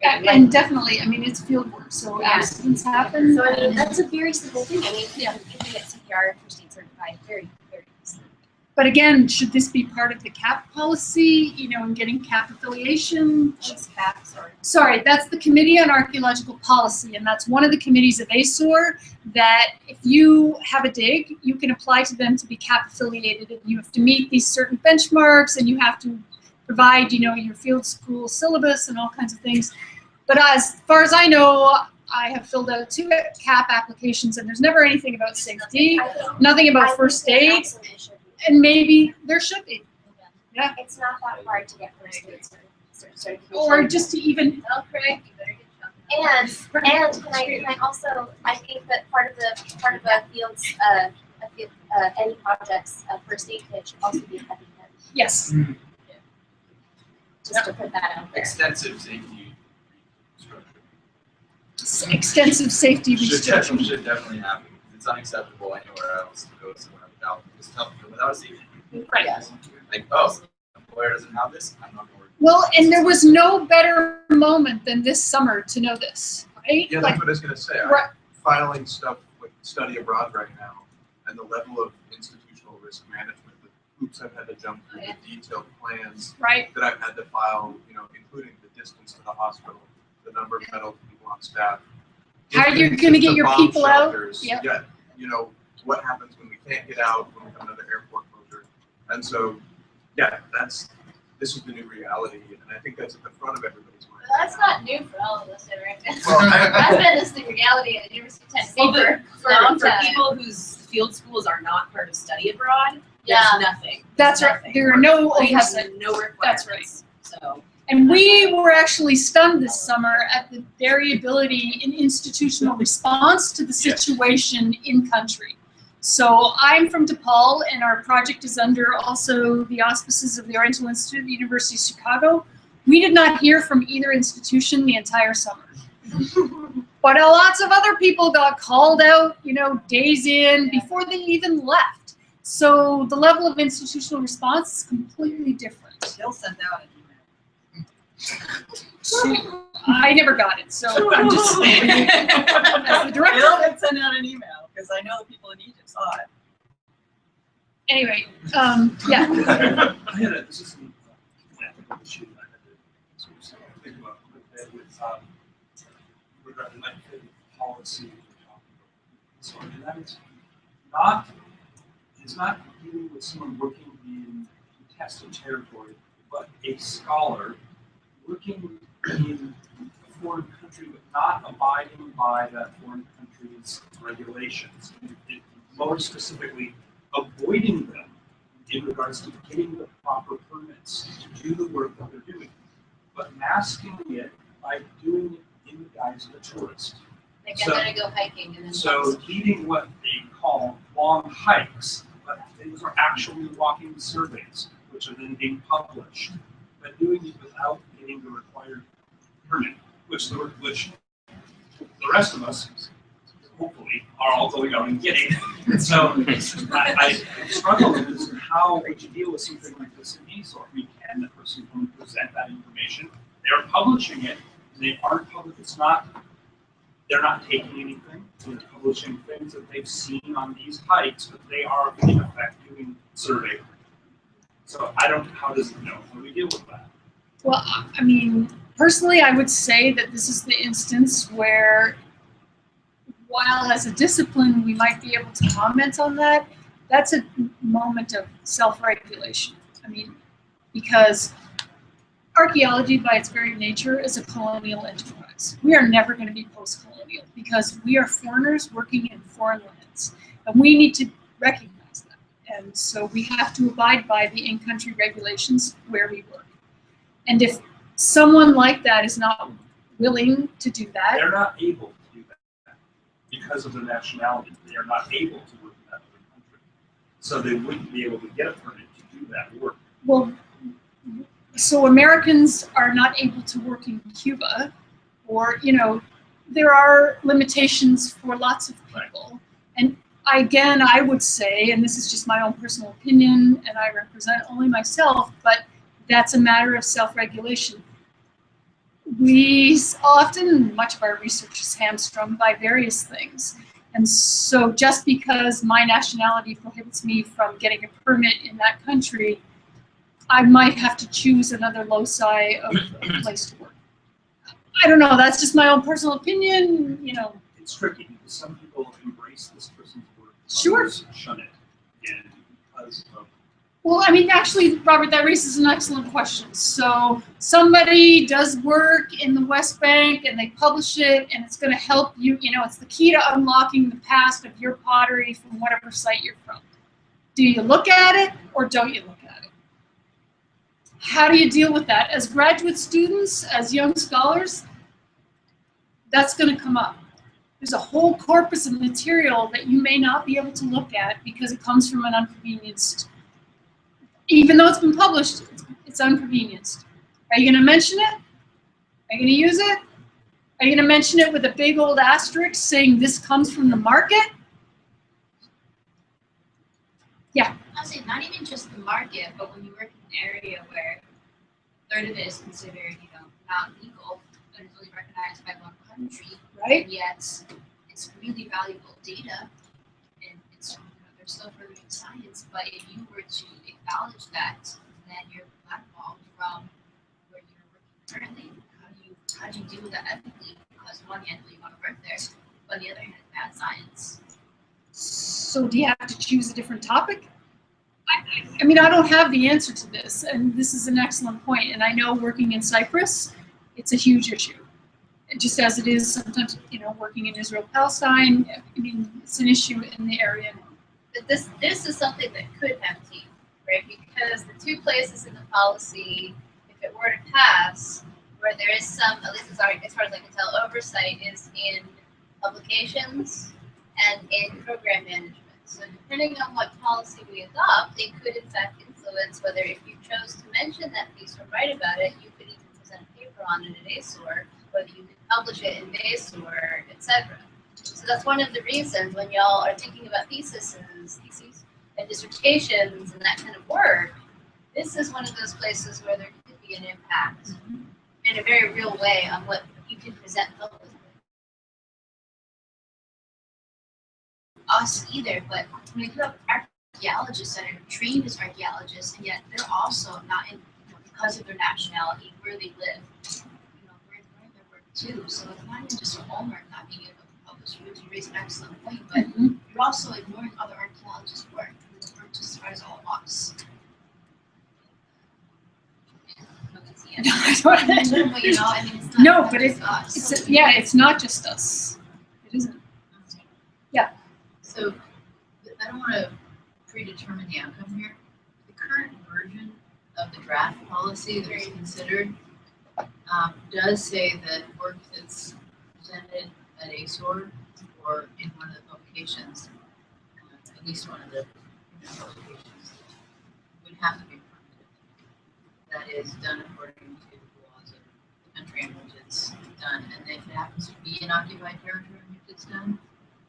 And definitely, I mean, it's field work, so accidents happen. So I mean, that's a very simple thing. I mean, you can get CPR and first aid certified very, very easily. But again, should this be part of the CAP policy, and getting CAP affiliation? What's CAP, Sorry, that's the Committee on Archaeological Policy, and that's one of the committees of ASOR that if you have a dig, you can apply to them to be CAP affiliated, and you have to meet these certain benchmarks, and you have to provide, your field school syllabus and all kinds of things. But as far as I know, I have filled out 2 CAP applications, and there's never anything about safety, nothing about first aid, and maybe there should be. Yeah. It's not that hard to get first aid certification. Or just to even. And I also think that part of a field's any project's first aid kit should also be a heavy hit. Yes. Mm-hmm. Just to put that out there. Extensive safety restructuring. Extensive safety restructuring. Should definitely happen. It's unacceptable anywhere else to go somewhere without a safety. Right. Like, oh, employer doesn't have this, I'm not going to work. Well, and there was no better moment than this summer to know this, right? Yeah, that's what I was going to say. Right. I'm filing stuff with study abroad right now, and the level of institutional risk management, the hoops I've had to jump through, the detailed plans that I've had to file, including the distance to the hospital, the number of medical people on staff. How you're going to get your people out? Yep. Yeah, what happens when we can't get out, when we have another airport closure. And so, this is the new reality, and I think that's at the front of everybody's mind. Well, that's not new for all of us, right? That's been this the reality at the University of Tennessee for a long for time. people whose field schools are not part of study abroad, Yeah. there's nothing. That's right. There are no We have oversight. no requirements. That's right. So And we were actually stunned this summer at the variability in institutional response to the situation in country. So I'm from DePaul, and our project is under also the auspices of the Oriental Institute at the University of Chicago. We did not hear from either institution the entire summer. But lots of other people got called out, you know, days in before they even left. So the level of institutional response is completely different. They'll send out an I never got it, so I'm just saying. As the director, They'll send out an email because I know the people in Egypt saw it. Anyway, yeah. I had a, this is an ethical issue that I had to sort of think about a bit with regarding legislative policy we're talking about. So, and that is not, it's not dealing with someone working in contested territory, but a scholar working in a foreign country but not abiding by that foreign country's regulations. More specifically, avoiding them in regards to getting the proper permits to do the work that they're doing, but masking it by doing it in the guise of a tourist. Like I'm gonna go hiking and then. So leading what they call long hikes, but these are actually walking surveys, which are then being published, but doing it without getting the required permit, which the rest of us, hopefully, are all going out and getting. So I struggle with this and how would you deal with something like this in ASOR? Can the person come and present that information? They're publishing it, and they aren't public. It's not. They're not taking anything. They're publishing things that they've seen on these hikes, but they are in effect doing survey. So I don't. How does it know? How do we deal with that? Well, I mean, personally, I would say that this is the instance where, while as a discipline we might be able to comment on that, that's a moment of self-regulation. I mean, because archaeology by its very nature is a colonial enterprise. We are never going to be post-colonial because we are foreigners working in foreign lands, and we need to recognize that. And so we have to abide by the in-country regulations where we work. And if someone like that is not willing to do that, they're not able to do that because of their nationality. They are not able to work in that other country, so they wouldn't be able to get a permit to do that work. well, so Americans are not able to work in Cuba, or, you know, there are limitations for lots of people. And again, I would say, and this is just my own personal opinion, and I represent only myself, but that's a matter of self-regulation. We often, much of our research is hamstrung by various things. And so just because my nationality prohibits me from getting a permit in that country, I might have to choose another loci of a place to work. I don't know, that's just my own personal opinion, you know. It's tricky because some people embrace this person's work, Sure. others shun it, and because of. Well, I mean, actually, Robert, that raises an excellent question. So somebody does work in the West Bank and they publish it, and it's going to help you, you know, it's the key to unlocking the past of your pottery from whatever site you're from. Do you look at it or don't you look at it? How do you deal with that? As graduate students, as young scholars, that's going to come up. There's a whole corpus of material that you may not be able to look at because it comes from an unconvenienced. Even though it's been published, it's unconvenienced. Are you going to mention it? Are you going to use it? Are you going to mention it with a big old asterisk saying this comes from the market? Yeah. I'll say not even just the market, but when you work in an area where a third of it is considered, you know, not legal, but it's only recognized by one country, right? And yet it's really valuable data, and it's, you know, there's still furthering science. But if you were to acknowledge that, then you're blackballed from where you're working currently. How do you deal with that ethically? Because on one hand, you want to work there, but on the other hand, it's bad science. So do you have to choose a different topic? I mean, I don't have the answer to this, and this is an excellent point. And I know working in Cyprus, it's a huge issue. Just as it is sometimes, you know, working in Israel, Palestine, I mean, it's an issue in the area. But this is something that could have teeth, right? Because the two places in the policy, if it were to pass, where there is some, at least as far as I can tell, oversight is in publications and in program management. So depending on what policy we adopt, it could in fact influence whether if you chose to mention that piece or write about it, you could even present a paper on it at ASOR, whether you could publish it in ASOR, etc. So that's one of the reasons when y'all are thinking about theses and dissertations and that kind of work, this is one of those places where there could be an impact in a very real way on what you can present publicly. Us either, but when you have archaeologists that are trained as archaeologists, and yet they're also not in, because of their nationality, where they live, we're ignoring their work too. So it's not even just a hallmark not being able to publish. You raise an excellent point, but you're also ignoring other archaeologists' work. And this work just as all us. No, but it's not just us. It isn't. Yeah. So I don't want to predetermine the outcome here. The current version of the draft policy that is considered does say that work that's presented at ASOR or in one of the publications, at least one of the publications, would have to be permitted. That is done according to the laws of the country in which it's done. And if it happens to be an occupied territory in which it's done,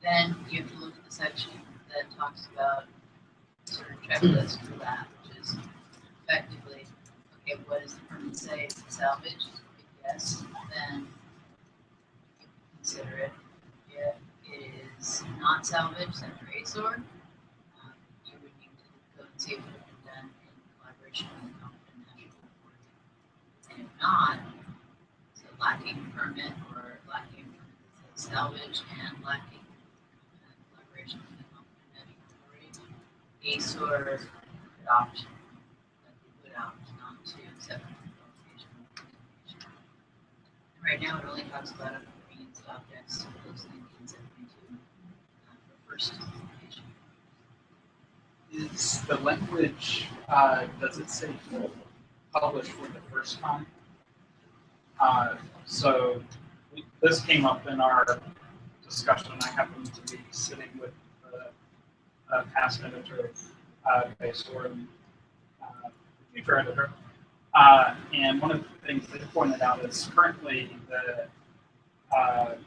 then you have to look at the section that talks about sort of checklist for that, which is effectively, okay, what does the permit say? Is it salvage? If yes, then you consider it. If it is not salvage, then for ASOR, you would need to go and see if it had been done in collaboration with the competent national authority. And if not, so lacking permit or lacking permit that says salvage and lacking collaboration with the competent national authority, ASOR could opt, would opt not to accept the publication. Right now, it only talks about means objects post 1972 for first publication. Is the language, does it say published for the first time? So this came up in our discussion. I happened to be sitting with the past editor of ASOR and future editor. And one of the things they pointed out is currently the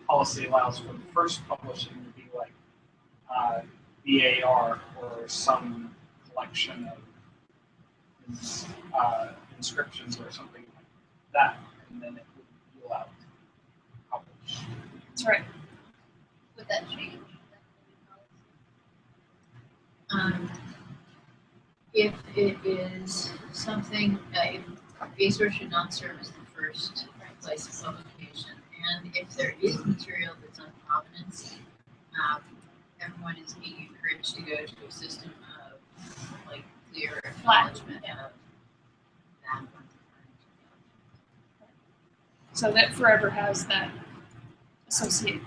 policy allows for the first publishing to be like BAR or some collection of inscriptions or something like that, and then it would be allowed to publish. That's right. Would that change? If it is something that ASOR should not serve as the first place of publication, and if there is material that's on provenance, everyone is being encouraged to go to a system of like clear acknowledgement of that. So that forever has that associated.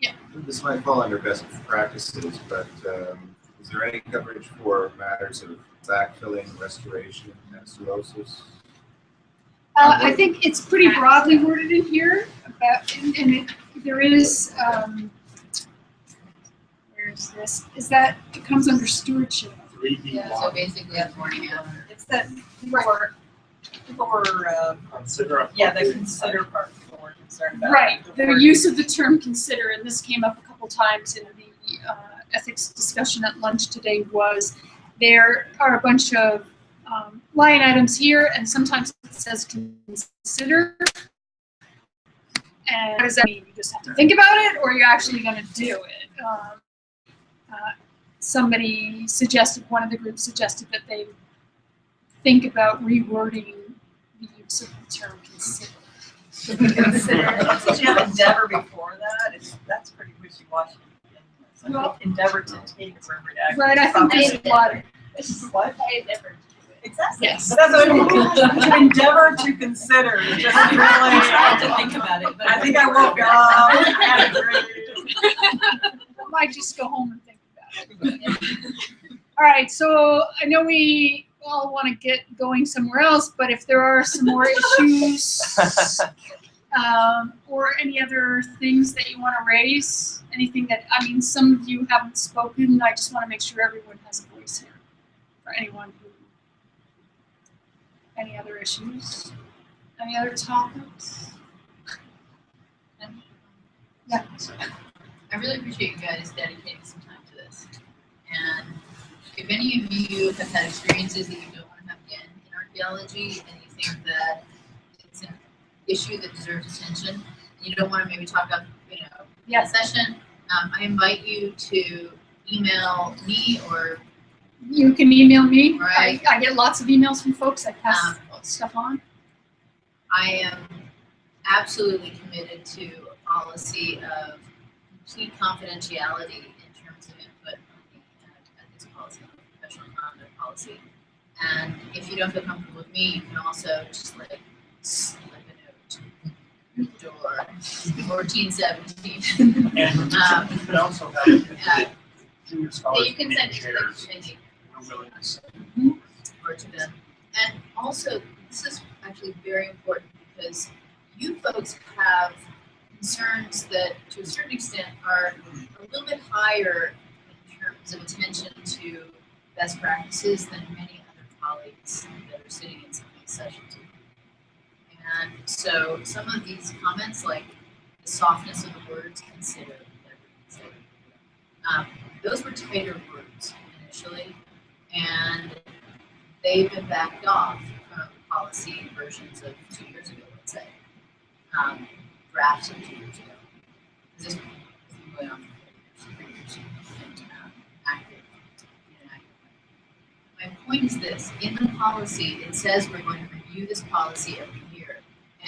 Yeah. This might fall under best practices, but is there any coverage for matters of backfilling, restoration, and cirrhosis? I think it's pretty broadly worded in here about, there is, where's this? Is that it comes under stewardship? Yeah, so basically that's warning out. It's that people were consider. Yeah, the consider part people were concerned about. Right. The use of the term consider, and this came up a couple times in the ethics discussion at lunch today, was there are a bunch of line items here, and sometimes it says consider. And what does that mean? You just have to think about it, or you're actually going to do it? Somebody suggested, one of the groups suggested that they think about rewording the use of the term consider. Since you have endeavor before that, that's pretty wishy-washy. So Well, endeavor to take appropriate action. Right, I think there's a lot of. This is what? I endeavor to do it. Exactly. Yes. That's what to endeavor to consider. Just really I have to think about it. But I think I woke up. Had a great. I might just go home and think about it. All right, so I know we all want to get going somewhere else, but if there are some more issues or any other things that you want to raise, anything that, I mean, some of you haven't spoken, I just want to make sure everyone has a voice here. For anyone who, any other issues? Any other topics? Yeah. I really appreciate you guys dedicating some time to this. And if any of you have had experiences that you don't want to have again in archaeology, and you think that it's an issue that deserves attention, and you don't want to maybe talk about, in a session, I invite you to email me, or you can email me. Right. I get lots of emails from folks. I pass stuff on. I am absolutely committed to a policy of complete confidentiality in terms of input on the ethics policy, professional conduct policy. And if you don't feel comfortable with me, you can also just like slip a note, door, 1417. And you could also have junior scholars you can send it to chairs. them, or to them. And also, this is actually very important because you folks have concerns that, to a certain extent, are a little bit higher in terms of attention to best practices than many other colleagues that are sitting in some of these sessions. And so some of these comments, like the softness of the words, consider, those were tighter words initially, and they've been backed off from policy versions of 2 years ago, let's say. Drafts of 2 years ago. This has been going on for 3 years and active. My point is this: in the policy, it says we're going to review this policy every year,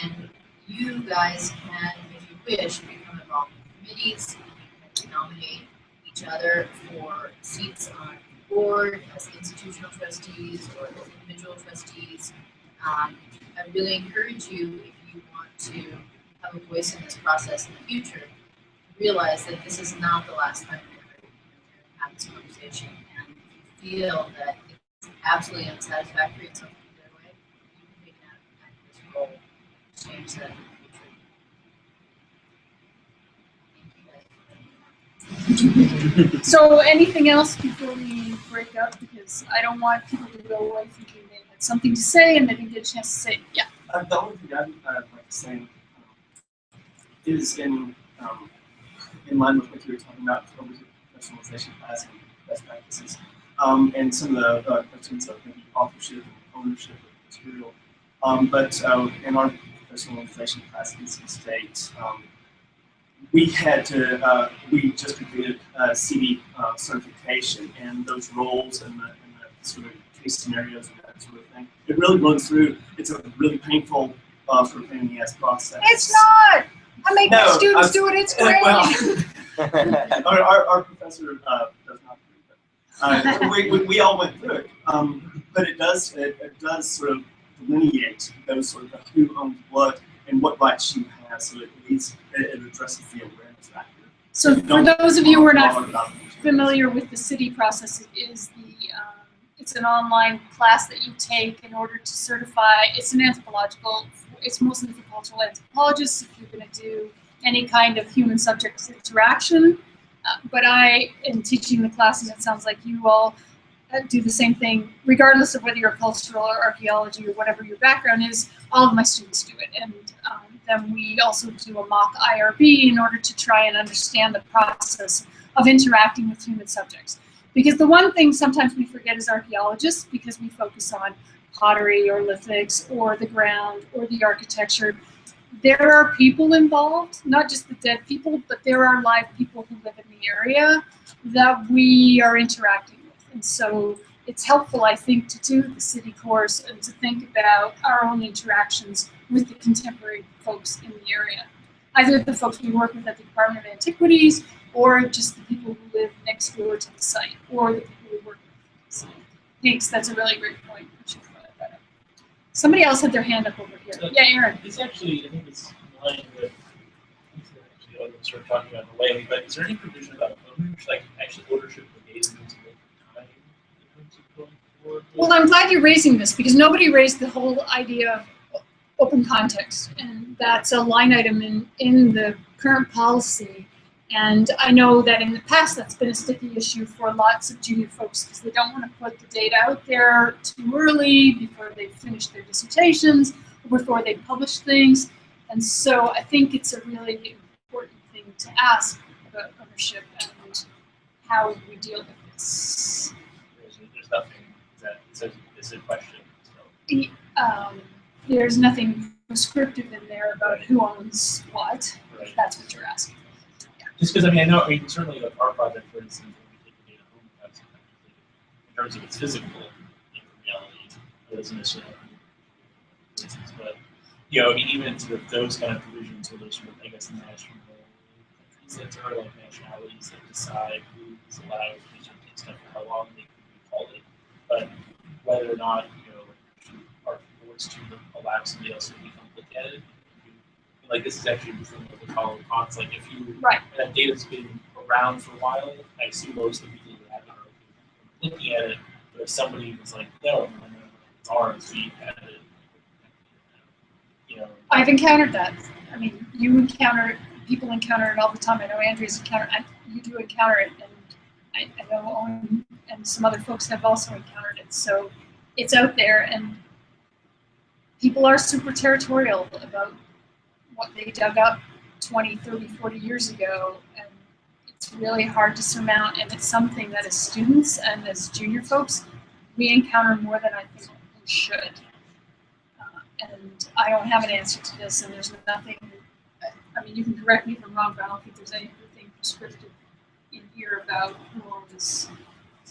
and you guys can, if you wish, become involved in committees. You can nominate each other for seats on the board as institutional trustees or as individual trustees. I really encourage you, if you want to have a voice in this process in the future, to realize that this is not the last time we're going to have this conversation. And if you feel that it's absolutely unsatisfactory in some particular way, you can take an activist role to change that in the future. So anything else before we break up? Because I don't want people to go away thinking they had something to say and they didn't get a chance to say it. Yeah. The only thing I'd like to say is in line with what you were talking about, professionalization class and best practices, and some of the questions of maybe authorship and ownership of material. But in our professionalization class in NC State, we had to, we just completed CD certification, and those roles and the sort of case scenarios and that sort of thing. It really runs through. It's a really painful sort of pain in the ass process. It's not. I make my students do it. It's great. Well, our professor does not do it. We all went through it, but it does sort of delineate those sort of who owns what and what rights you have. So it addresses the awareness factor. So for those of you who are not familiar with the city process, it is it's an online class that you take in order to certify. It's an anthropological. It's mostly for cultural anthropologists if you're going to do any kind of human subject interaction. But I am teaching the class, and it sounds like you all do the same thing, regardless of whether you're cultural or archaeology or whatever your background is. All of my students do it, and then we also do a mock IRB in order to try and understand the process of interacting with human subjects. Because the one thing sometimes we forget as archaeologists, because we focus on pottery or lithics or the ground or the architecture, there are people involved, not just the dead people, but there are live people who live in the area that we are interacting with. And so it's helpful, I think, to do the city course and to think about our own interactions with the contemporary folks in the area. Either the folks we work with at the Department of Antiquities, or just the people who live next door to the site, or the people we work with. So, thanks, that's a really great point. Somebody else had their hand up over here. Yeah, Erin. This actually, I think it's in line with, actually, I was sort of talking about the layout, but is there any provision about ownership, like actually ownership of the data needs to make time in terms of going Well, I'm glad you're raising this because nobody raised the whole idea of open context, and that's a line item in the current policy. And I know that in the past that's been a sticky issue for lots of junior folks because they don't want to put the data out there too early before they've finished their dissertations, or before they publish things. And so I think it's a really important thing to ask about ownership and how we deal with this. There's nothing that is a question. So. There's nothing prescriptive in there about who owns what, if that's what you're asking. Just because I know certainly like our project, for instance, when we take the data home, that's in terms of its physical reality, it doesn't necessarily for instance, but even sort of those kind of provisions where there's sort of national countries that are like nationalities that decide who is allowed to sort of stuff for how long they can be called it. But whether or not our boards to allow somebody else to come look at it. Like this is actually something that we call cons. Like if you that data's been around for a while, I assume most of the people that have it are looking at it. But if somebody was like, no, it's ours, we had it. I've encountered that. I mean, people encounter it all the time. I know Andrea's encountered it. You do encounter it, and I know Owen and some other folks have also encountered it. So it's out there, and people are super territorial about what they dug up 20, 30, 40 years ago, and it's really hard to surmount, and it's something that as students and as junior folks, we encounter more than I think we should. And I don't have an answer to this, and there's nothing, I mean, you can correct me if I'm wrong, but I don't think there's anything prescriptive in here about who owns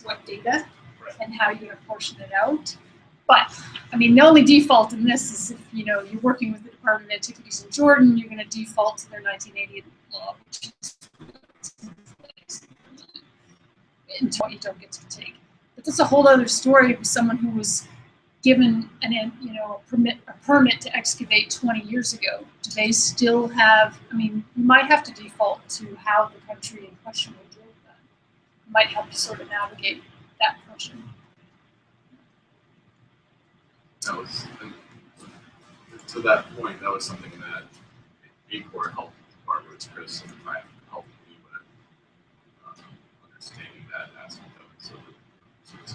what data and how you're going to portion it out. But, I mean, the only default in this is if, you're working with the Department of Antiquities in Jordan, you're going to default to their 1980 law, which is until you don't get to take. But that's a whole other story with someone who was given a permit to excavate 20 years ago. Do they still have, you might have to default to how the country in question will deal with that. You might have to sort of navigate that question. That was, to that point, that was something that ACOR helped Barbara, Chris, and I helped me with understanding that aspect of it. So it's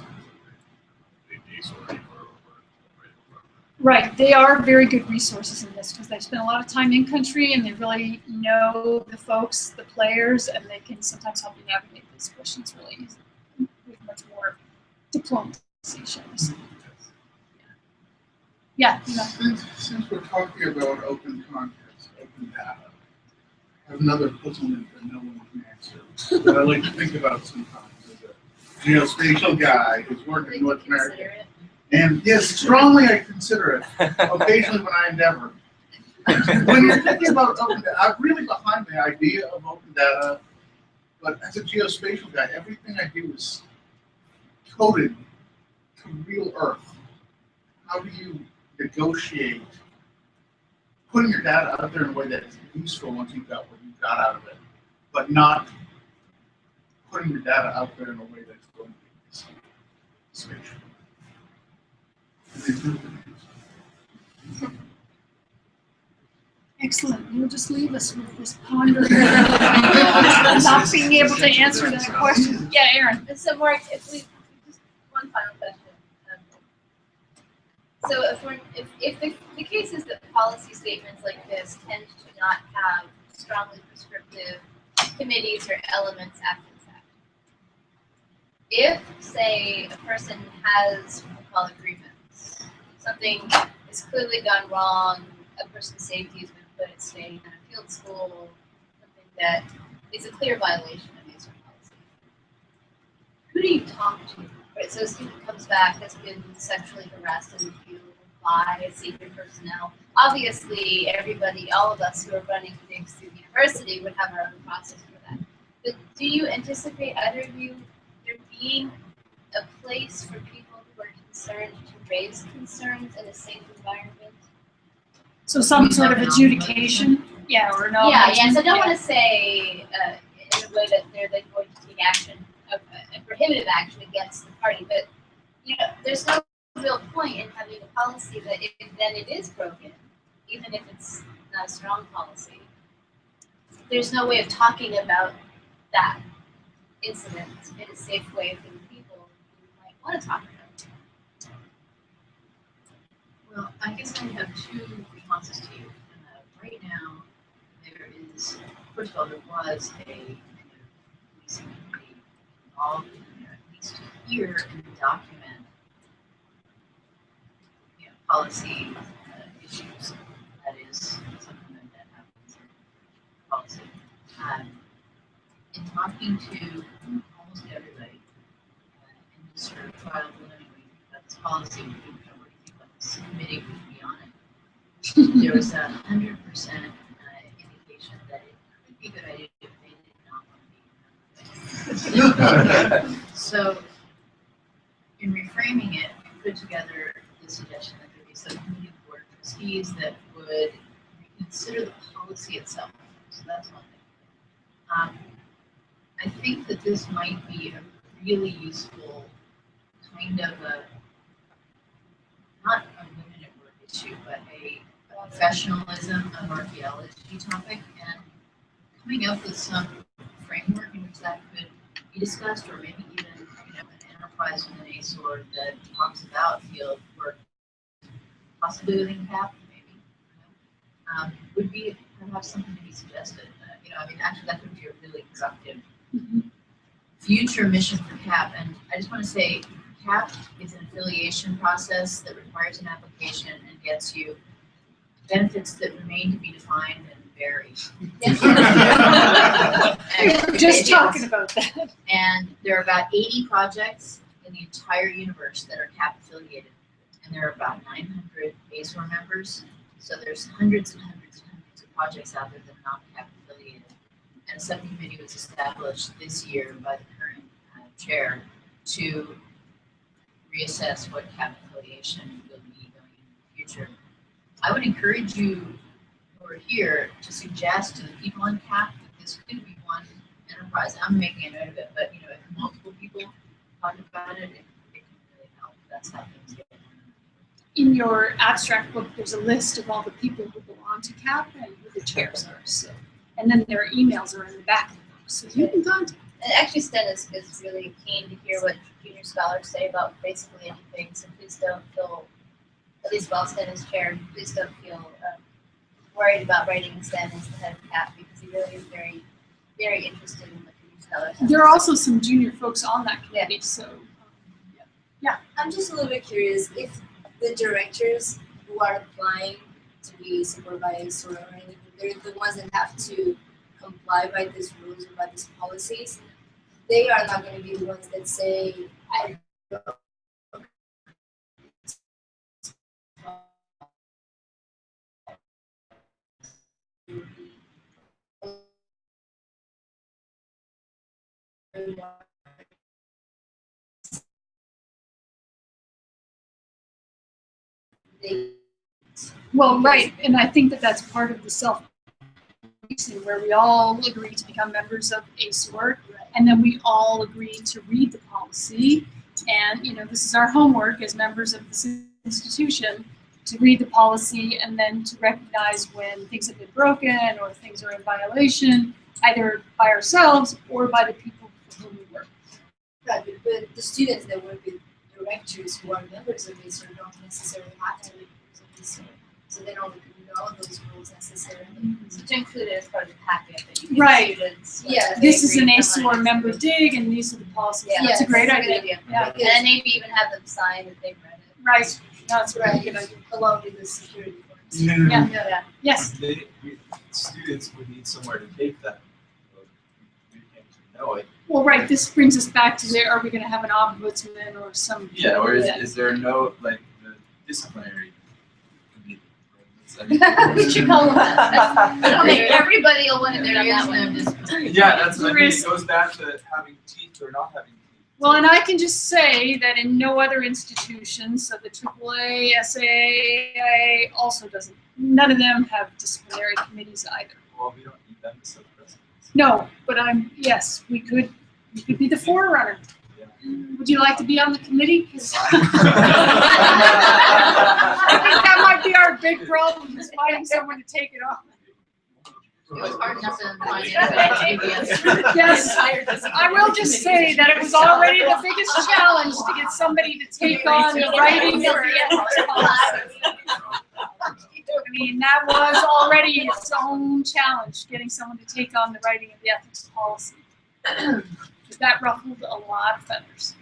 ASOR, ACOR, Right, they are very good resources in this because they spend a lot of time in country and they really know the folks, the players, and they can sometimes help you navigate these questions really easily with much more diplomacy, shall we say. Yeah. Since we're talking about open context, open data, I have another puzzlement that no one can answer that I like to think about sometimes as a geospatial guy who's working in North America. And yes, strongly I consider it, occasionally when I endeavor. When you're thinking about open data, I'm really behind the idea of open data, but as a geospatial guy, everything I do is coded to real Earth. How do you negotiate putting your data out there in a way that is useful once you've got what you've got out of it, but not putting your data out there in a way that's going to be spatial? Excellent. You'll just leave us with this pondering not being able to answer that question. Yeah, Erin. So Mark, if we just one final question. So if the case is that policy statements like this tend to not have strongly prescriptive committees or elements after the fact. If, say, a person has what we call a grievance, something has clearly gone wrong, a person's safety has been put at stake in a field school, something that is a clear violation of ASOR policy, who do you talk to? Right, so a student comes back, has been sexually harassed in the field by senior personnel. Obviously, everybody, all of us who are running things through the university would have our own process for that. But do you anticipate, either of you, there being a place for people who are concerned to raise concerns in a safe environment? So some sort of adjudication? Yeah, or no? Yeah, so I don't want to say in a way that they're then going to take action, a prohibitive action against the party, but you know, there's no real point in having a policy that then it is broken, even if it's not a strong policy. There's no way of talking about that incident in a safe way for the people who might want to talk about it. Well, I guess I have two responses to you. Right now, there is, first of all, there was a kind of policing committee involved in there, at least here in the document, you know, policy issues. That is something that happens in policy. In talking to almost everybody in this sort of trial preliminary about this policy, what do you think about this committee would be on it? There was 100% indication that it could be a good idea if they did not want to be. So, in reframing it, we put together the suggestion that there be some committee of board of trustees that would reconsider the policy itself. So that's one thing. I think that this might be a really useful kind of a, not a women at work issue, but a professionalism of archaeology topic, and coming up with some framework in which that could be discussed, or maybe even, you know, an enterprise within ASOR that talks about field work, possibly within CAP, maybe, would be perhaps something to be suggested. You know, I mean, actually, that could be a really productive future mission for CAP. And I just want to say, CAP is an affiliation process that requires an application and gets you benefits that remain to be defined and vary. Just talking about that. And there are about 80 projects in the entire universe that are CAP affiliated. And there are about 900 ASOR members. So there's hundreds and hundreds and hundreds of projects out there that are not CAP affiliated. And a subcommittee was established this year by the current chair to reassess what CAP affiliation will be going in the future. I would encourage you who are here to suggest to the people on CAP that this could be one enterprise. I'm making a note of it, but you know, if multiple people talk about it, it can really help. That's how things get done. In your abstract book, there's a list of all the people who belong to CAP and who the chairs are. So, and then their emails are in the back of the book, so you can contact. And actually, Sten is really keen to hear what junior scholars say about basically anything. So please don't feel, at least while Sten is chair, please don't feel worried about writing Sten as the head of CAP, because he really is very, very interested in what junior scholars have. There are also some junior folks on that committee, so yeah. I'm just a little bit curious if the directors who are applying to be supported by ASOR or anything, they're the ones that have to comply by these rules or by these policies. They are not going to be the ones that say, I Well, right, and I think that that's part of the self-policing, where we all agree to become members of ASOR, and then we all agree to read the policy. And you know, this is our homework as members of this institution, to read the policy and then to recognize when things have been broken or things are in violation, either by ourselves or by the people for whom we work. Right, but the students that work with directors who are members of ASOR don't necessarily have to be members of ASOR, so they don't know those rules necessarily. So to include it as part of the packet that you Right. students. Yeah. This is an ASOR member dig, and these are the policies. Yeah, That's a great that's idea. Yeah. And then maybe even have them sign that they've read it. Right. That's Right. a good idea. Along with the security forms. Yeah. Yes. Students would need somewhere to take that. We can't know it. Well, right. This brings us back to there. Are we going to have an ombudsman or some? Yeah, or is there no, like, the disciplinary committee? We should call them that. I don't think everybody will want to do that one. Yeah, that's what I mean. It goes back to having teeth or not having teeth. Well, and I can just say that in no other institution, so the AAA, SAA also doesn't, none of them have disciplinary committees either. Well, we don't need them to set precedents. No, but yes, we could be the forerunner. Would you like to be on the committee? 'Cause I think that might be our big problem, is finding someone to take it on. It was hard enough to find anybody. Yes, I will just say that it was already the biggest challenge to get somebody to take on the writing of the ethics policy. I mean, that was already its own challenge, getting someone to take on the writing of the ethics policy. That ruffled a lot of feathers.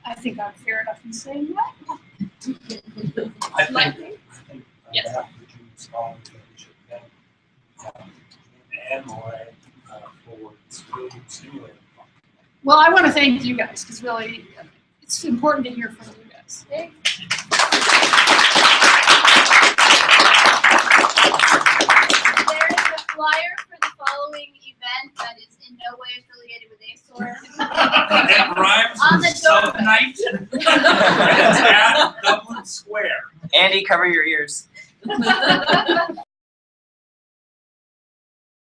I think I'm fair enough in saying that. I think Yes. that June's calling that we should thank and Moray for this really stimulating. Well, I want to thank you guys, because really, it's important to hear from you guys. There is a flyer for the following event that is in no way affiliated with ASOR. It rhymes On with the door. Night. It's at Dublin Square. Andy, cover your ears.